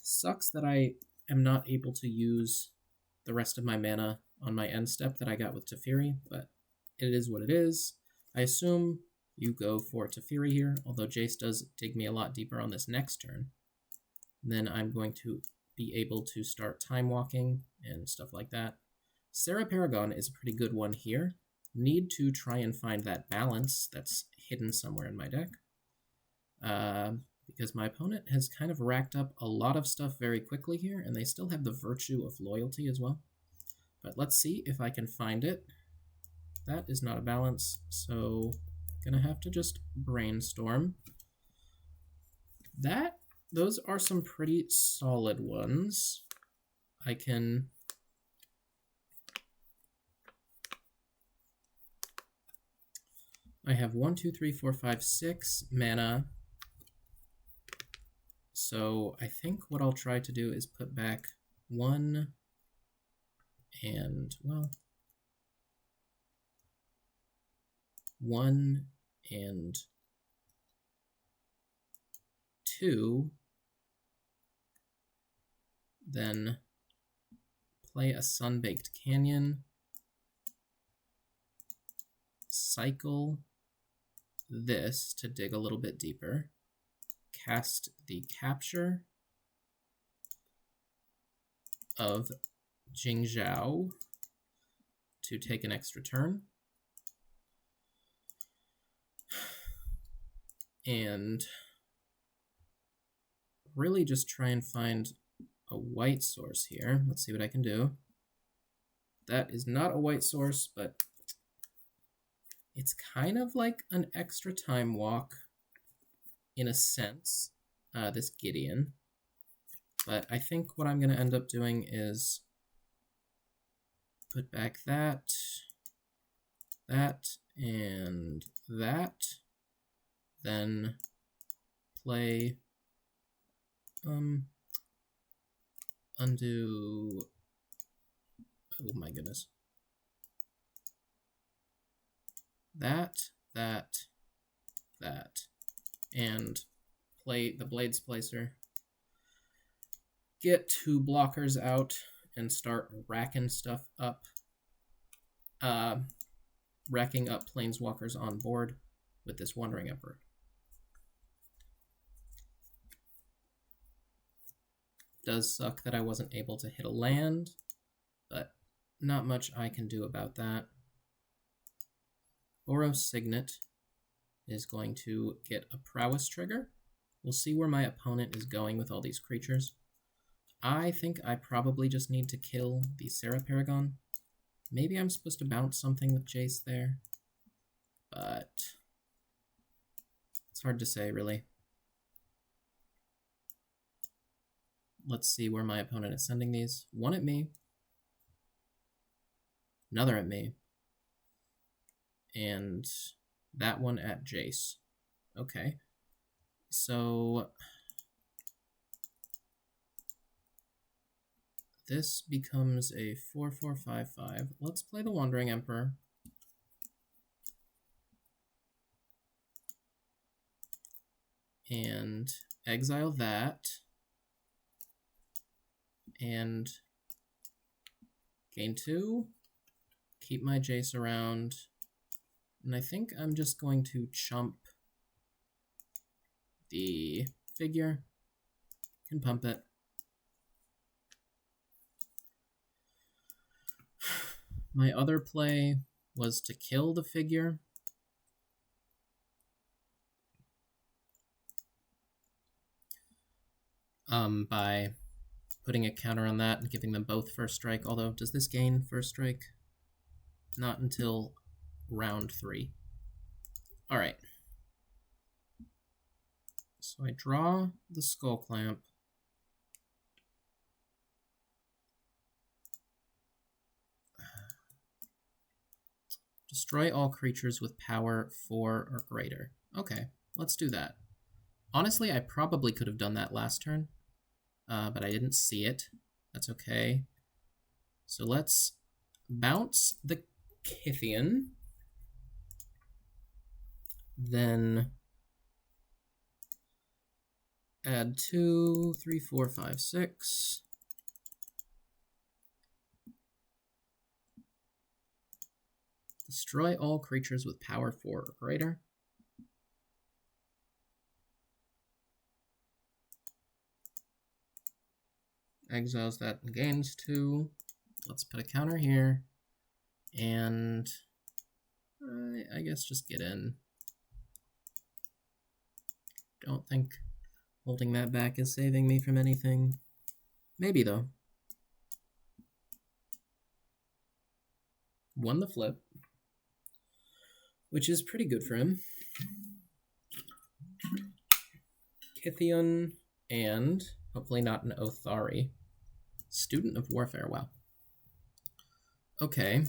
Sucks that I am not able to use the rest of my mana on my end step that I got with Teferi, but it is what it is. I assume you go for Teferi here, although Jace does dig me a lot deeper on this next turn. Then I'm going to be able to start time walking and stuff like that. Sarah Paragon is a pretty good one here. need to try and find that balance that's hidden somewhere in my deck. Because my opponent has kind of racked up a lot of stuff very quickly here, and they still have the virtue of loyalty as well. But let's see if I can find it. That is not a balance, so gonna have to just brainstorm. Those are some pretty solid ones. I have 1, 2, 3, 4, 5, 6 mana. So I think what I'll try to do is put back 1 and, well, 1 and 2, then play a Sun-Baked Canyon, cycle this to dig a little bit deeper, cast the Capture of Jingzhou to take an extra turn, and really just try and find a white source here. Let's see what I can do. That is not a white source, but it's kind of like an extra time walk in a sense, this Gideon. But I think what I'm going to end up doing is put back that, and that, then play undo, oh my goodness, that, and play the Blades Placer, get 2 blockers out, and start racking stuff up, racking up Planeswalkers on board with this Wandering Emperor. Does suck that I wasn't able to hit a land, but not much I can do about that. Boros Signet is going to get a Prowess trigger. We'll see where my opponent is going with all these creatures. I think I probably just need to kill the Serra Paragon. Maybe I'm supposed to bounce something with Jace there, but it's hard to say, really. Let's see where my opponent is sending these. One at me, another at me, and that one at Jace. Okay, so this becomes a 4/4/5/5. Let's play the Wandering Emperor. And exile that. And gain 2. Keep my Jace around. And I think I'm just going to chump the figure. Can pump it. My other play was to kill the figure. By putting a counter on that and giving them both first strike. Although, does this gain first strike? Not until round 3. All right. So I draw the Skull Clamp. Destroy all creatures with power 4 or greater. Okay, let's do that. Honestly, I probably could have done that last turn, but I didn't see it. That's okay. So let's bounce the Gideon. Then add 2, 3, 4, 5, 6. Destroy all creatures with power 4 or greater. Exiles that and gains 2. Let's put a counter here. And I guess just get in. Don't think holding that back is saving me from anything. Maybe, though. Won the flip, which is pretty good for him. Gideon and hopefully not an Othari. Student of Warfare, wow. Okay.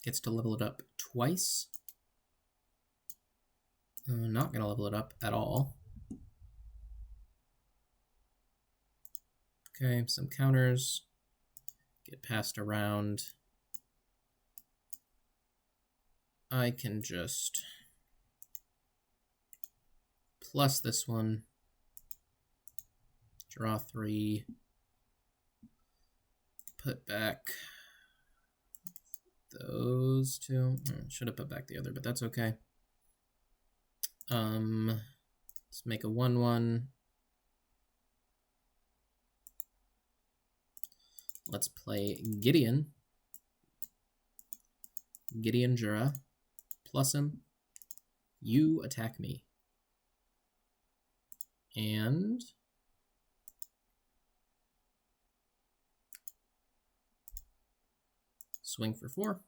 Gets to level it up twice. Not going to level it up at all. Okay, some counters. Get passed around. I can just plus this one. Draw 3. Put back those two. Should have put back the other, but that's okay. Let's make a 1/1. Let's play Gideon. Gideon Jura. Plus him. You attack me. And swing for 4.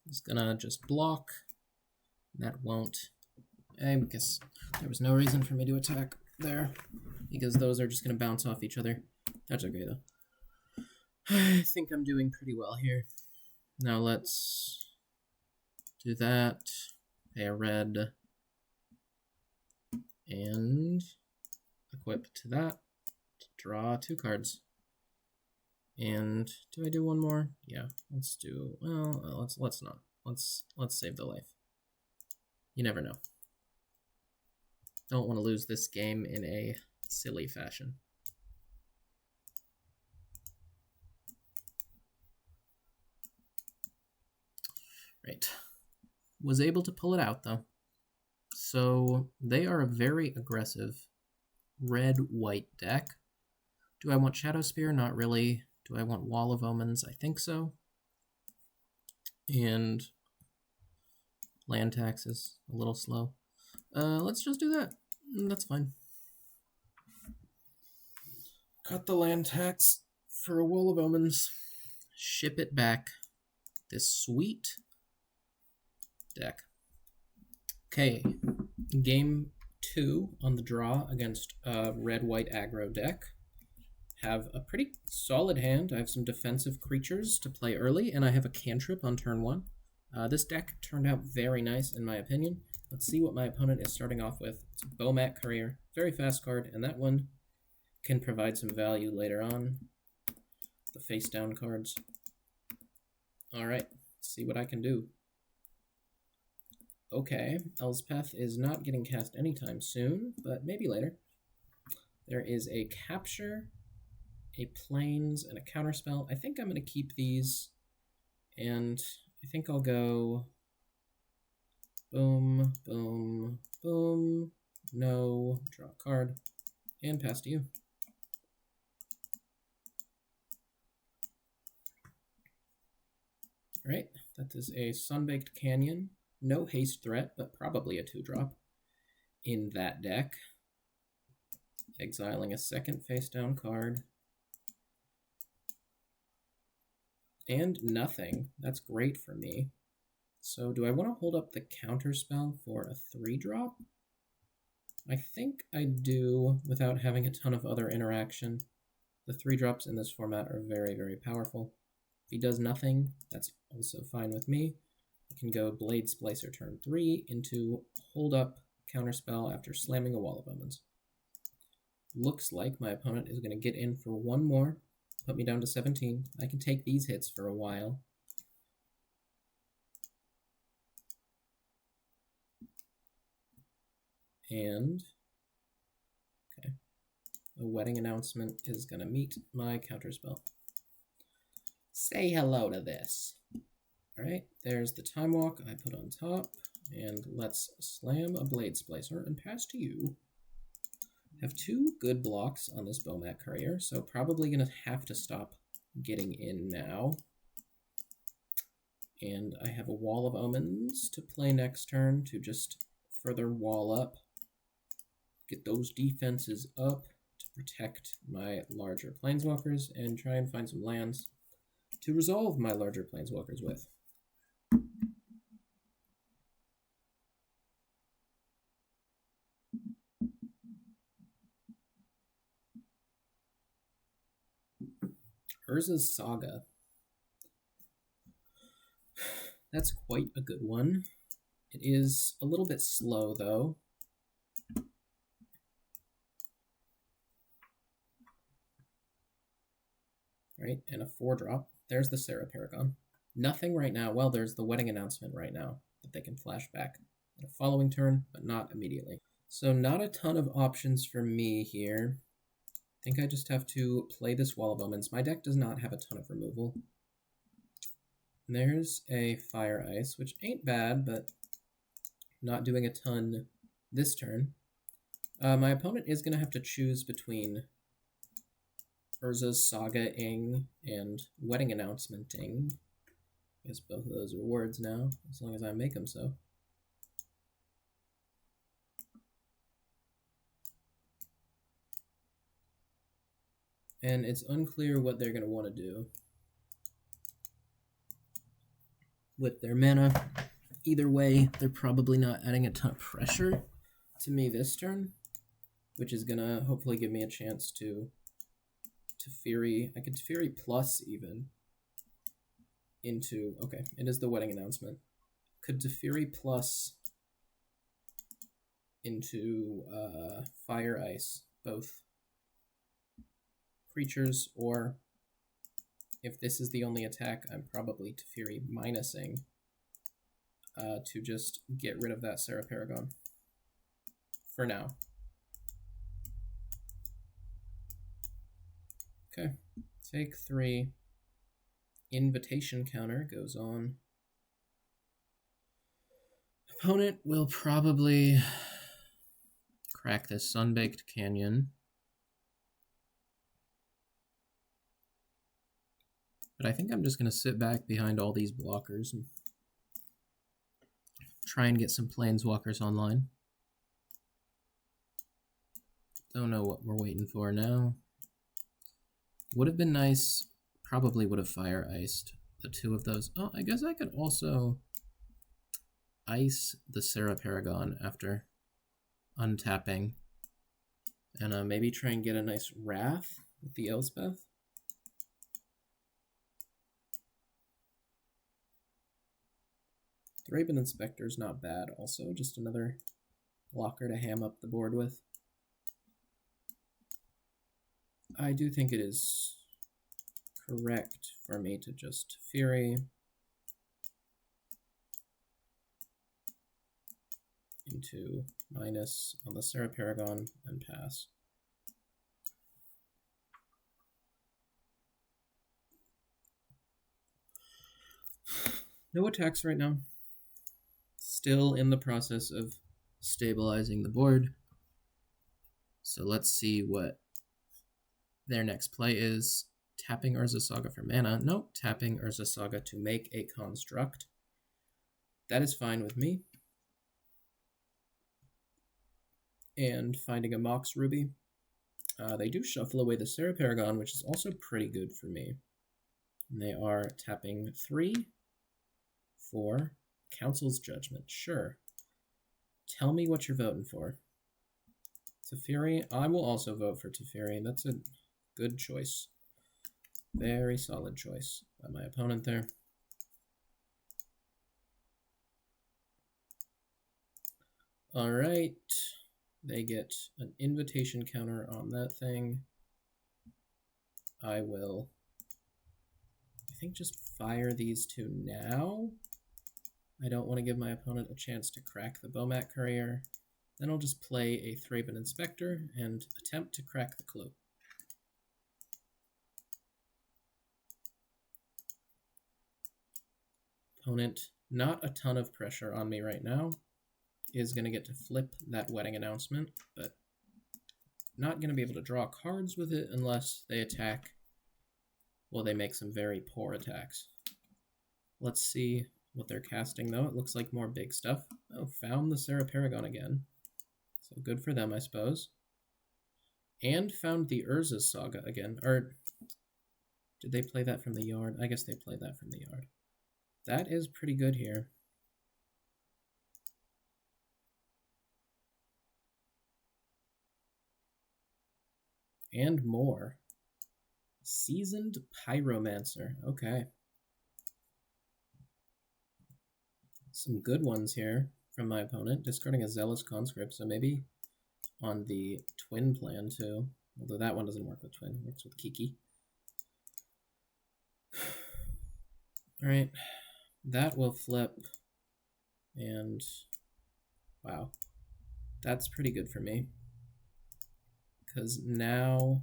He's gonna just block. That won't. I guess there was no reason for me to attack there, because those are just gonna bounce off each other. That's okay though. I think I'm doing pretty well here. Now let's do that. Pay a red. And equip to that. Draw 2 cards. And do I do one more? Yeah, let's do, well, let's not. Let's save the life. You never know. Don't want to lose this game in a silly fashion. Right. Was able to pull it out though. So they are a very aggressive red-white deck. Do I want Shadow Spear? Not really. Do I want Wall of Omens? I think so. And land taxes, a little slow. Let's just do that. That's fine. Cut the land tax for a Wall of Omens. Ship it back. This sweet deck. Okay, game 2 on the draw against a red-white aggro deck. Have a pretty solid hand. I have some defensive creatures to play early, and I have a cantrip on turn 1. This deck turned out very nice, in my opinion. Let's see what my opponent is starting off with. It's Bomat Courier. Very fast card, and that one can provide some value later on. The face-down cards. Alright, let's see what I can do. Okay, Elspeth is not getting cast anytime soon, but maybe later. There is a Capture, a Plains, and a Counterspell. I think I'm going to keep these, and I think I'll go boom, boom, boom, no, draw a card, and pass to you. All right, that is a Sunbaked Canyon. No haste threat, but probably a 2-drop in that deck. Exiling a second face-down card. And nothing. That's great for me. So do I want to hold up the Counterspell for a 3-drop? I think I do without having a ton of other interaction. The 3-drops in this format are very, very powerful. If he does nothing, that's also fine with me. I can go Blade Splicer turn 3 into hold up Counterspell after slamming a Wall of Omens. Looks like my opponent is going to get in for one more, put me down to 17. I can take these hits for a while. And, okay, a wedding announcement is going to meet my Counterspell. Say hello to this. All right, there's the Time Walk I put on top, and let's slam a Blade Splicer and pass to you. Have two good blocks on this Bomat Courier, so probably going to have to stop getting in now. And I have a Wall of Omens to play next turn to just further wall up, get those defenses up to protect my larger Planeswalkers, and try and find some lands to resolve my larger Planeswalkers with. Urza's Saga. That's quite a good one. It is a little bit slow, though. Right, and a 4-drop. There's the Sarah Paragon. Nothing right now. Well, there's the wedding announcement right now that they can flash back in a following turn, but not immediately. So not a ton of options for me here. I think I just have to play this Wall of Omens. My deck does not have a ton of removal. There's a Fire Ice, which ain't bad, but not doing a ton this turn. My opponent is going to have to choose between Urza's Saga-ing and Wedding Announcement-ing. I guess both of those are words now, as long as I make them so. And it's unclear what they're going to want to do with their mana. Either way, they're probably not adding a ton of pressure to me this turn, which is going to hopefully give me a chance to Teferi. I could Teferi plus even into, okay, it is the Wedding Announcement. Could Teferi plus into Fire Ice, both creatures, or if this is the only attack, I'm probably Teferi minusing to just get rid of that Sarah Paragon for now. Okay, take 3. Invitation counter goes on. Opponent will probably crack this Sunbaked Canyon. But I think I'm just going to sit back behind all these blockers and try and get some Planeswalkers online. Don't know what we're waiting for now. Would have been nice, probably would have Fire Iced the 2 of those. Oh, I guess I could also ice the Sarah Paragon after untapping. And maybe try and get a nice Wrath with the Elspeth. Thraben Inspector's not bad also, just another blocker to ham up the board with. I do think it is correct for me to just Fury into minus on the Sarah Paragon and pass. No attacks right now. Still in the process of stabilizing the board. So let's see what their next play is. Tapping Urza Saga for mana. Nope, tapping Urza Saga to make a construct. That is fine with me. And finding a Mox Ruby. They do shuffle away the Sarah Paragon, which is also pretty good for me. And they are tapping 3 for Council's Judgment. Sure. Tell me what you're voting for. Teferi. I will also vote for Teferi. That's a good choice. Very solid choice by my opponent there. All right. They get an invitation counter on that thing. I will, I think, just fire these 2 now. I don't want to give my opponent a chance to crack the Bomat Courier. Then I'll just play a Thraben Inspector and attempt to crack the clue. Opponent, not a ton of pressure on me right now, is going to get to flip that Wedding Announcement, but not going to be able to draw cards with it unless they attack. Well, they make some very poor attacks. Let's see what they're casting, though. It looks like more big stuff. Oh, found the Sarah Paragon again. So good for them, I suppose. And found the Urza Saga again. Or did they play that from the yard? I guess they played that from the yard. That is pretty good here. And more. Seasoned Pyromancer. Okay. Some good ones here from my opponent. Discarding a Zealous Conscript, so maybe on the twin plan too. Although that one doesn't work with twin, it works with Kiki. Alright. That will flip. And wow. That's pretty good for me. Because now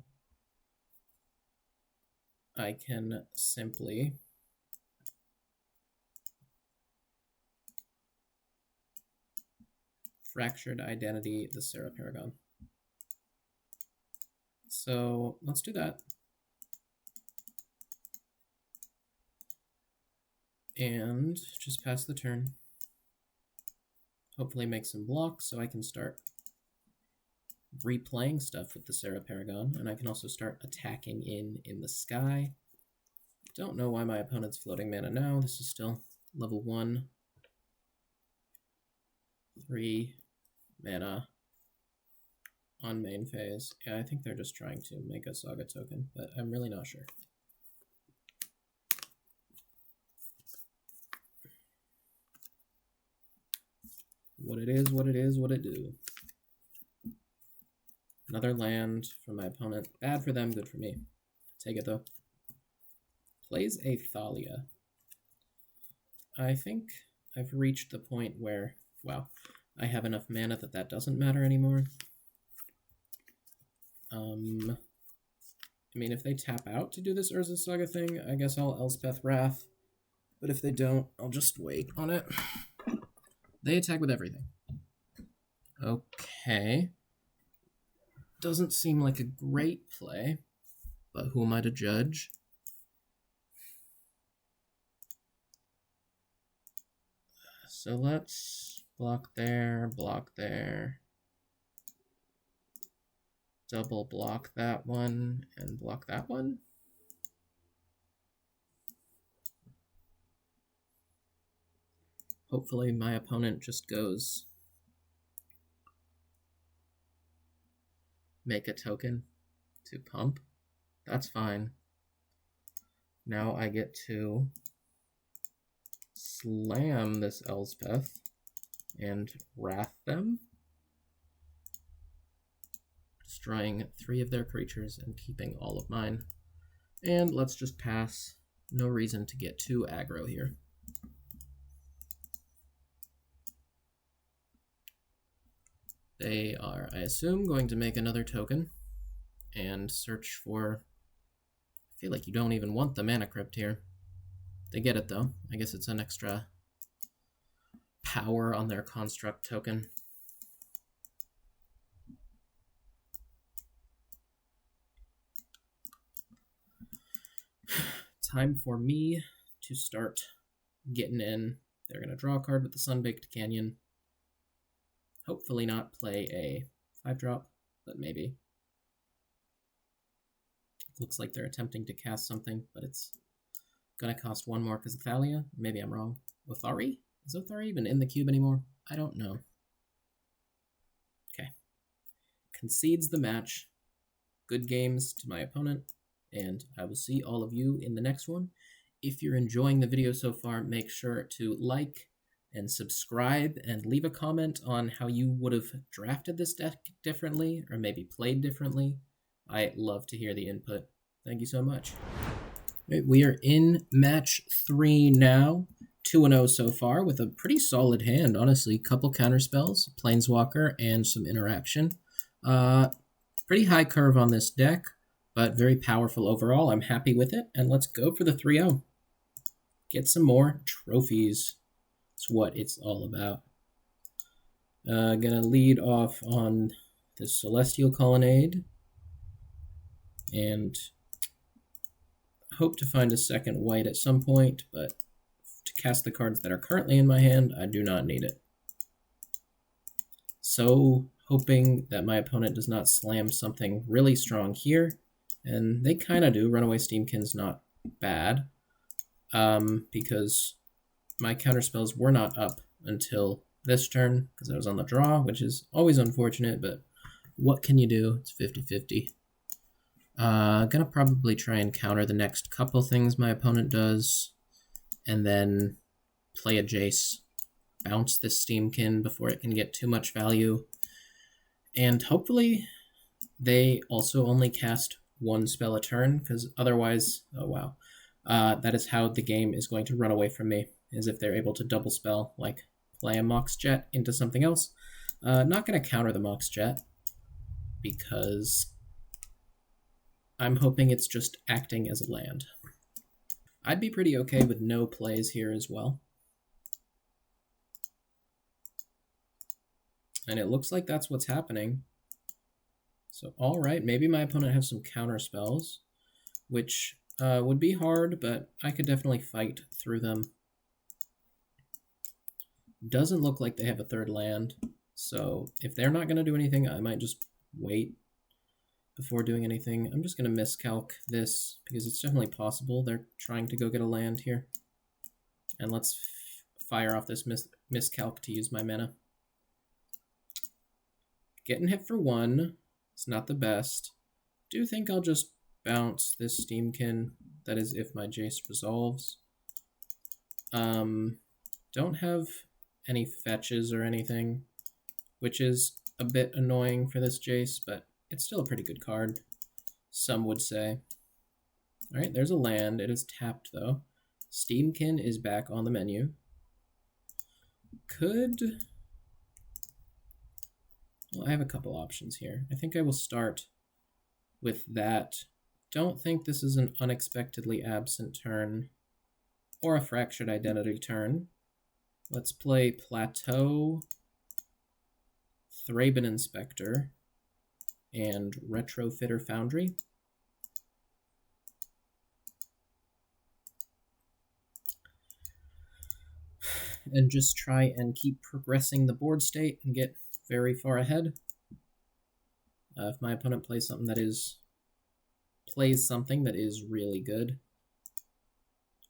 I can simply Fractured Identity, the Sarah Paragon. So let's do that. And just pass the turn. Hopefully make some blocks so I can start replaying stuff with the Sarah Paragon, and I can also start attacking in the sky. Don't know why my opponent's floating mana now. This is still level 1. 3 mana on main phase. Yeah, I think they're just trying to make a Saga token, but I'm really not sure. What it is, what it is, what it do. Another land from my opponent. Bad for them, good for me. Take it, though. Plays a Thalia. I think I've reached the point where, wow, I have enough mana that that doesn't matter anymore. I mean, if they tap out to do this Urza Saga thing, I guess I'll Elspeth Wrath. But if they don't, I'll just wait on it. They attack with everything. Okay. Doesn't seem like a great play, but who am I to judge? So let's block there, double block that one, and block that one. Hopefully my opponent just goes make a token to pump. That's fine. Now I get to slam this Elspeth and wrath them, destroying 3 of their creatures and keeping all of mine. And let's just pass. No reason to get too aggro here. They are, I assume, going to make another token and search for... I feel like you don't even want the Mana Crypt here. They get it, though. I guess it's an extra power on their construct token. Time for me to start getting in. They're going to draw a card with the Sunbaked Canyon. Hopefully not play a 5-drop, but maybe. Looks like they're attempting to cast something, but it's going to cost 1 more because of Thalia. Maybe I'm wrong. Othari? Is Othari even in the cube anymore? I don't know. Okay. Concedes the match. Good games to my opponent, and I will see all of you in the next one. If you're enjoying the video so far, make sure to like and subscribe and leave a comment on how you would have drafted this deck differently or maybe played differently. I love to hear the input. Thank you so much. Right, we are in match 3 now. 2-0 so far with a pretty solid hand, honestly. Couple counterspells, Planeswalker, and some interaction. Pretty high curve on this deck, but very powerful overall. I'm happy with it, and let's go for the 3-0. Get some more trophies. That's what it's all about. Gonna lead off on this Celestial Colonnade, and hope to find a second white at some point, but to cast the cards that are currently in my hand, I do not need it. So, hoping that my opponent does not slam something really strong here, and they kind of do. Runaway Steamkin's not bad, because my counterspells were not up until this turn, because I was on the draw, which is always unfortunate, but what can you do? It's 50-50. Gonna probably try and counter the next couple things my opponent does, and then play a Jace, bounce this Steamkin before it can get too much value, and hopefully they also only cast one spell a turn, because otherwise, oh wow, that is how the game is going to run away from me, is if they're able to double spell, like play a Mox Jet into something else. Not going to counter the Mox Jet, because I'm hoping it's just acting as a land. I'd be pretty okay with no plays here as well. And it looks like that's what's happening. So, all right, maybe my opponent has some counter spells, which would be hard, but I could definitely fight through them. Doesn't look like they have a third land, so if they're not going to do anything, I might just wait before doing anything. I'm just going to miscalc this, because it's definitely possible they're trying to go get a land here. And let's fire off this miscalc to use my mana. Getting hit for 1. It's not the best. Do think I'll just bounce this Steamkin. That is if my Jace resolves. Don't have any fetches or anything, which is a bit annoying for this Jace, but it's still a pretty good card, some would say. Alright, there's a land. It is tapped, though. Steamkin is back on the menu. Well, I have a couple options here. I think I will start with that. Don't think this is an unexpectedly absent turn or a fractured identity turn. Let's play Plateau, Thraben Inspector, and Retrofitter Foundry. And just try and keep progressing the board state and get very far ahead. If my opponent plays something that is really good,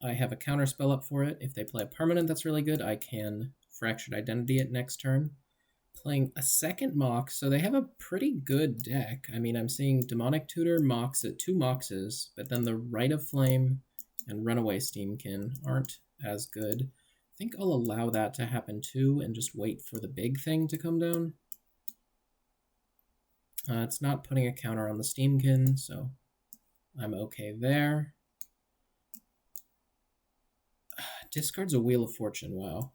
I have a counter spell up for it. If they play a permanent that's really good, I can Fractured Identity it next turn. Playing a second Mox, so they have a pretty good deck. I mean, I'm seeing Demonic Tutor, Mox at 2 Moxes, but then the Rite of Flame and Runaway Steamkin aren't as good. I think I'll allow that to happen too and just wait for the big thing to come down. It's not putting a counter on the Steamkin, so I'm okay there. Discards a Wheel of Fortune, wow.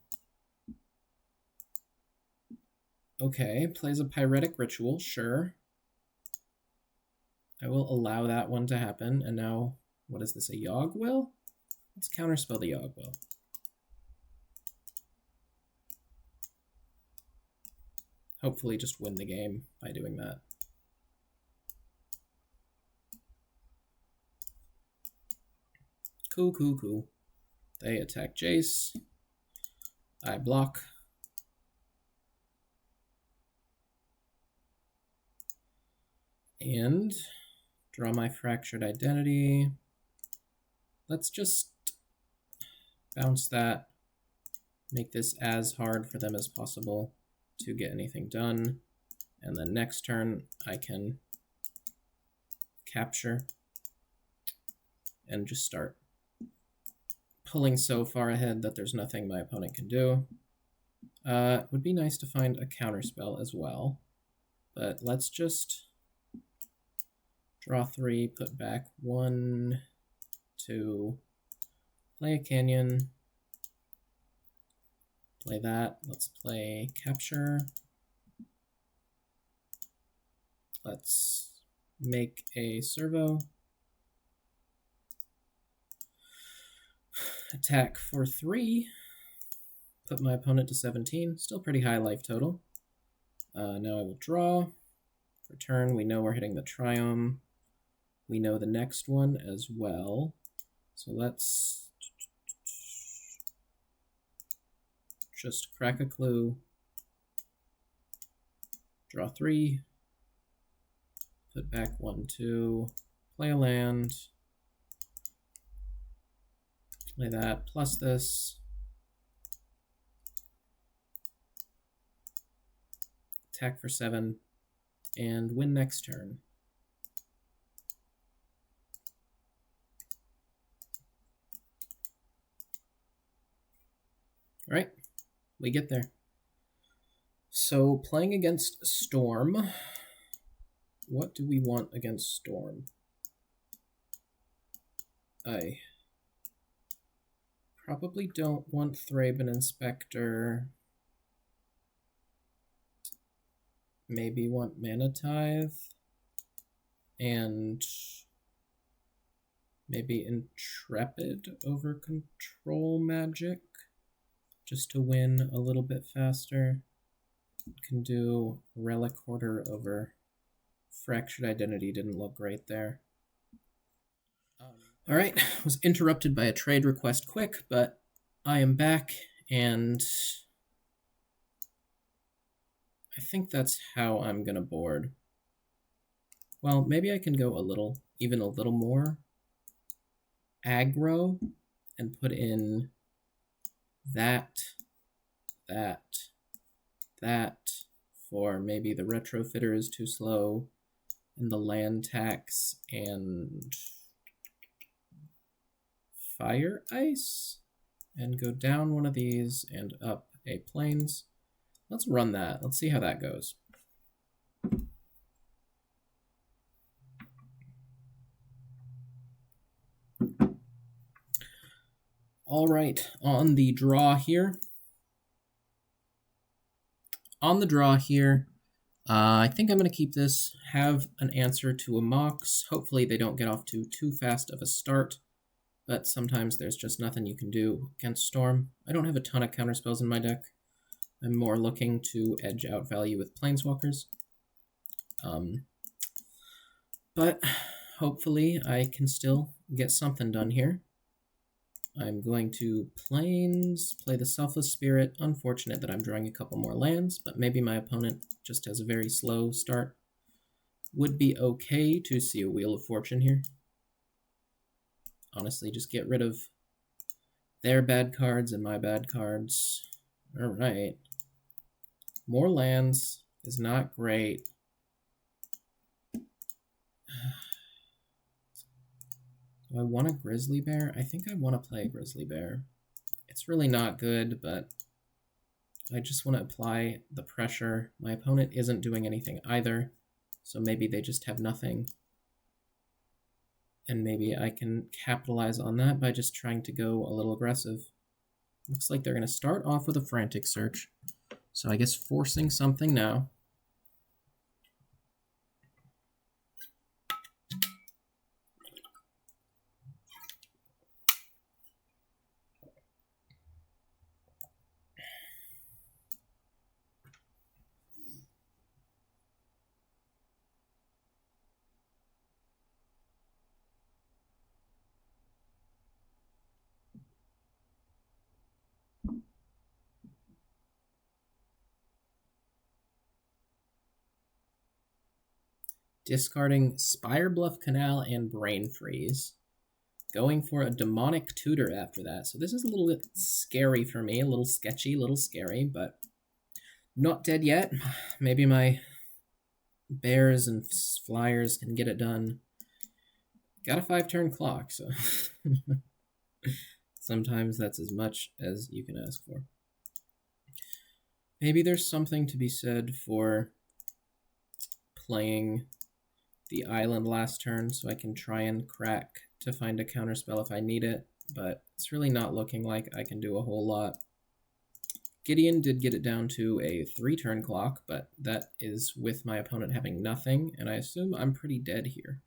Okay, plays a Pyretic Ritual, sure. I will allow that one to happen, and now, what is this, a Yogg Will? Let's counterspell the Yogg Will. Hopefully just win the game by doing that. Cool. They attack Jace. I block. And draw my Fractured Identity. Let's just bounce that. Make this as hard for them as possible to get anything done. And then next turn, I can capture and just start pulling so far ahead that there's nothing my opponent can do. It would be nice to find a counterspell as well, but let's just draw 3, put back 1, 2, play a Canyon, play that, let's play Capture, let's make a Servo, attack for 3, put my opponent to 17, still pretty high life total. Now I will draw, for turn. We know we're hitting the triome. We know the next one as well. So let's just crack a clue. Draw 3. Put back 1, 2. Play a land. Play that, plus this. Attack for 7. And win next turn. All right, we get there. So playing against Storm, what do we want against Storm? I probably don't want Thraben Inspector. Maybe want Mana Tithe. And maybe Intrepid over Control Magic, just to win a little bit faster. Can do Relic Hoarder over Fractured Identity, didn't look great there. All right, was interrupted by a trade request quick, but I am back, and I think that's how I'm gonna board. Well, maybe I can go even a little more aggro and put in that, for maybe the retrofitter is too slow, and the land tax and fire ice, and go down one of these and up a plains. Let's run that. Let's see how that goes. All right, on the draw here. I think I'm going to keep this, have an answer to a Mox. Hopefully they don't get off to too fast of a start, but sometimes there's just nothing you can do against Storm. I don't have a ton of counterspells in my deck. I'm more looking to edge out value with Planeswalkers. But hopefully I can still get something done here. I'm going to Plains, play the Selfless Spirit. Unfortunate that I'm drawing a couple more lands, but maybe my opponent just has a very slow start. Would be okay to see a Wheel of Fortune here. Honestly, just get rid of their bad cards and my bad cards. All right. More lands is not great. Do I want a Grizzly Bear? I think I want to play a Grizzly Bear. It's really not good, but I just want to apply the pressure. My opponent isn't doing anything either, so maybe they just have nothing. And maybe I can capitalize on that by just trying to go a little aggressive. Looks like they're going to start off with a Frantic Search, so I guess forcing something now. Discarding Spire Bluff Canal and Brain Freeze. Going for a Demonic Tutor after that. So this is a little bit scary for me, a little sketchy, a little scary, but not dead yet. Maybe my bears and flyers can get it done. Got a 5-turn clock, so sometimes that's as much as you can ask for. Maybe there's something to be said for playing the island last turn so I can try and crack to find a counterspell if I need it, but it's really not looking like I can do a whole lot. Gideon did get it down to a 3-turn clock, but that is with my opponent having nothing, and I assume I'm pretty dead here.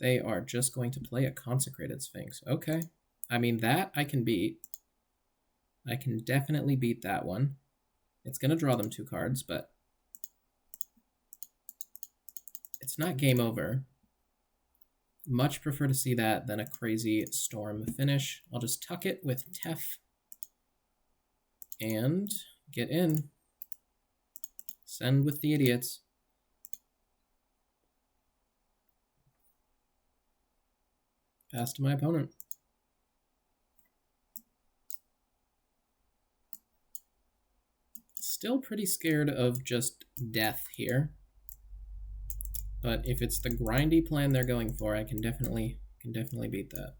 They are just going to play a Consecrated Sphinx. Okay. I mean, that I can beat. I can definitely beat that one. It's going to draw them 2 cards, but It's not game over. Much prefer to see that than a crazy storm finish. I'll just tuck it with Tef and get in. Send with the idiots. Pass to my opponent. Still pretty scared of just death here. But if it's the grindy plan they're going for, I can definitely beat that.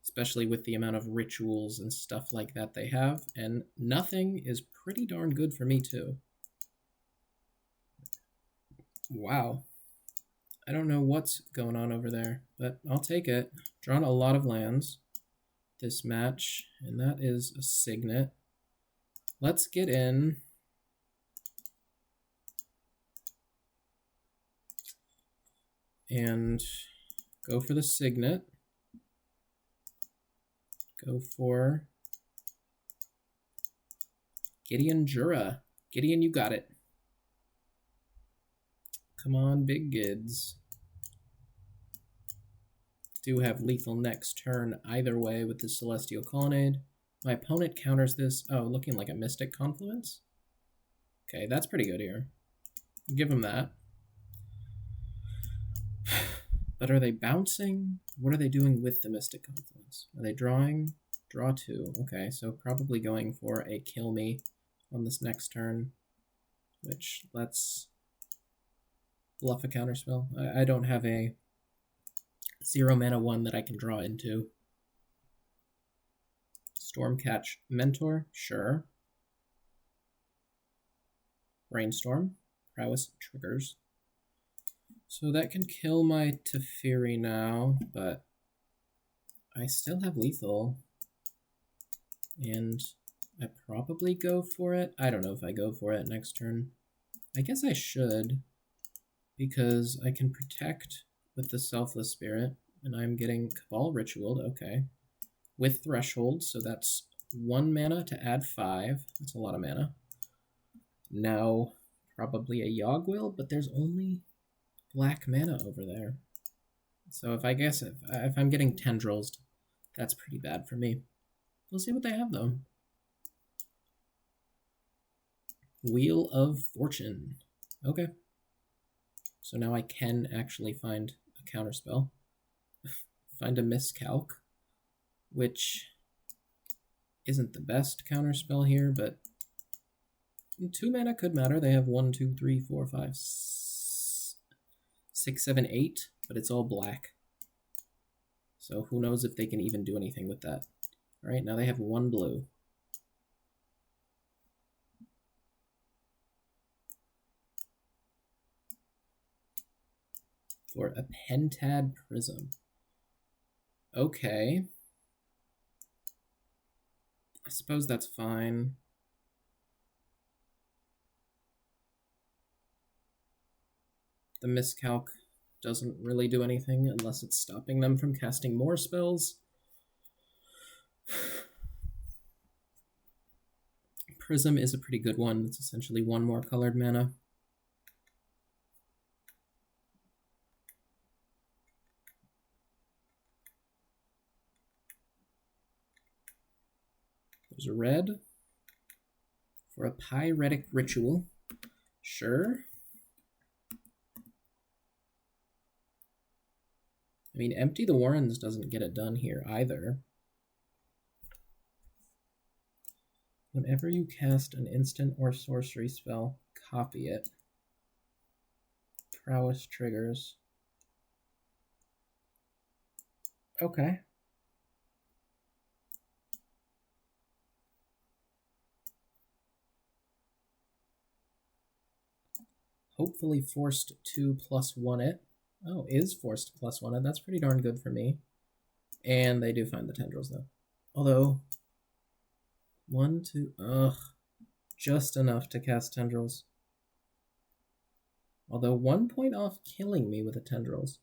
Especially with the amount of rituals and stuff like that they have. And nothing is pretty darn good for me too. Wow. I don't know what's going on over there, but I'll take it. Drawn a lot of lands this match, and that is a signet. Let's get in. And go for the signet. Go for Gideon Jura. Gideon, you got it. Come on, big gids. Do have lethal next turn either way with the Celestial Colonnade. My opponent counters this. Oh, looking like a Mystic Confluence. Okay, that's pretty good here. Give him that. But are they bouncing? What are they doing with the Mystic Confluence? Are they drawing? Draw 2. Okay, so probably going for a kill me on this next turn, which let's bluff a counterspell. I don't have a 0 mana 1 that I can draw into. Stormcatch Mentor, sure. Brainstorm, Prowess triggers. So that can kill my Teferi now, but I still have lethal. And I probably go for it. I don't know if I go for it next turn. I guess I should, because I can protect with the Selfless Spirit, and I'm getting Cabal Ritualed, okay. With Threshold, so that's 1 mana to add 5. That's a lot of mana. Now, probably a Yogg-Will, but there's only black mana over there. So if I'm getting Tendrils, that's pretty bad for me. We'll see what they have, though. Wheel of Fortune. Okay. So now I can actually find a counterspell. Find a Miscalc, which isn't the best counterspell here, but 2 mana could matter. They have 1, 2, 3, 4, 5, 6, 7, 8, but it's all black. So who knows if they can even do anything with that. All right, now they have 1 blue. For a Pentad Prism. Okay. I suppose that's fine. The Miscalc doesn't really do anything unless it's stopping them from casting more spells. Prism is a pretty good one. It's essentially 1 more colored mana. There's a red for a Pyretic Ritual. Sure. I mean, Empty the Warrens doesn't get it done here either. Whenever you cast an instant or sorcery spell, copy it. Prowess triggers. Okay. Hopefully forced to +1 it. Oh, is forced to +1 it. That's pretty darn good for me. And they do find the Tendrils, though. Although, 1, 2, just enough to cast Tendrils. Although 1 point off killing me with the Tendrils.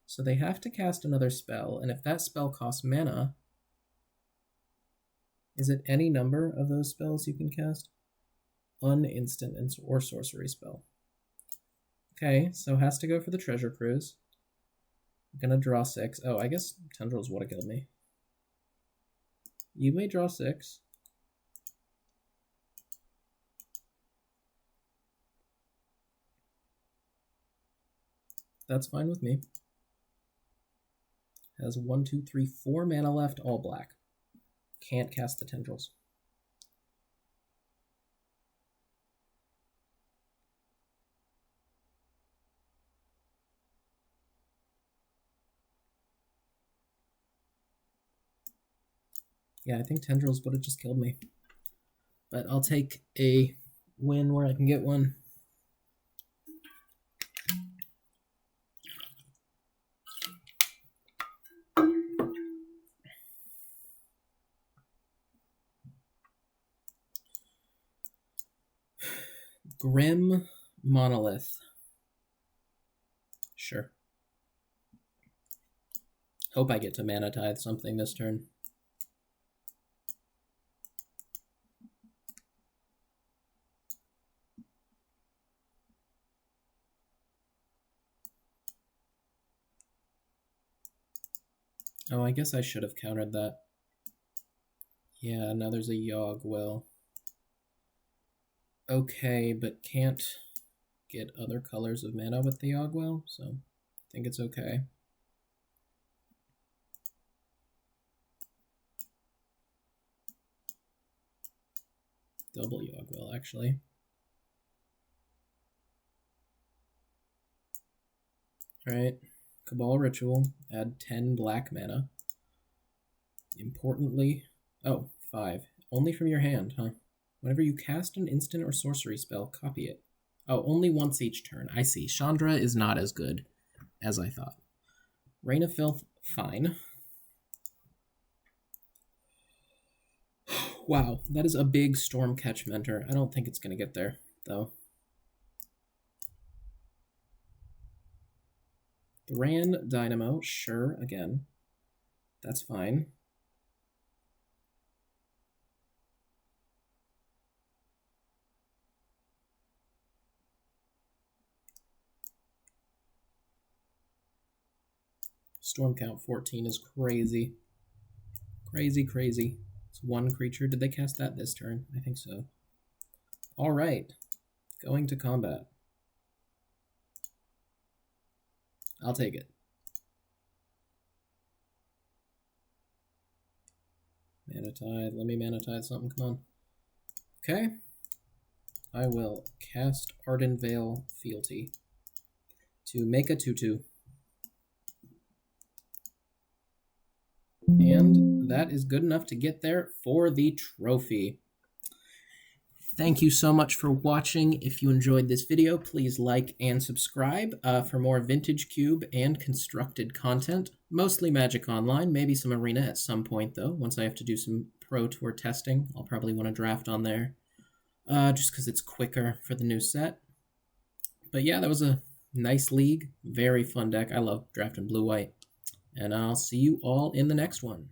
So they have to cast another spell, and if that spell costs mana, is it any number of those spells you can cast? Uninstant or sorcery spell. Okay, so has to go for the treasure cruise. I'm gonna draw 6. Oh, I guess tendrils would have killed me. You may draw 6. That's fine with me. Has 1, 2, 3, 4 mana left, all black. Can't cast the tendrils. Yeah, I think tendrils would have just killed me. But I'll take a win where I can get one. Grim Monolith. Sure. Hope I get to mana tithe something this turn. Oh, I guess I should have countered that. Yeah, now there's a Yogg Will. Okay, but can't get other colors of mana with the Yogg Will, so I think it's okay. Double Yogg Will, actually. Alright, Cabal Ritual, add 10 black mana. Importantly, oh, 5. Only from your hand, huh? Whenever you cast an instant or sorcery spell, copy it. Oh, only once each turn. I see. Chandra is not as good as I thought. Rain of Filth, fine. Wow, that is a big Stormcatch Mentor. I don't think it's going to get there, though. Thran Dynamo, sure, again. That's fine. Storm count 14 is crazy. Crazy, crazy. It's one creature. Did they cast that this turn? I think so. All right. Going to combat. I'll take it. Mana Tide. Let me Mana Tide something. Come on. Okay. I will cast Ardenvale Fealty to make a 2/2. And that is good enough to get there for the trophy. Thank you so much for watching. If you enjoyed this video, please like and subscribe for more Vintage Cube and constructed content. Mostly Magic Online, maybe some Arena at some point, though. Once I have to do some Pro Tour testing, I'll probably want to draft on there. Just because it's quicker for the new set. But yeah, that was a nice league. Very fun deck. I love drafting blue-white. And I'll see you all in the next one.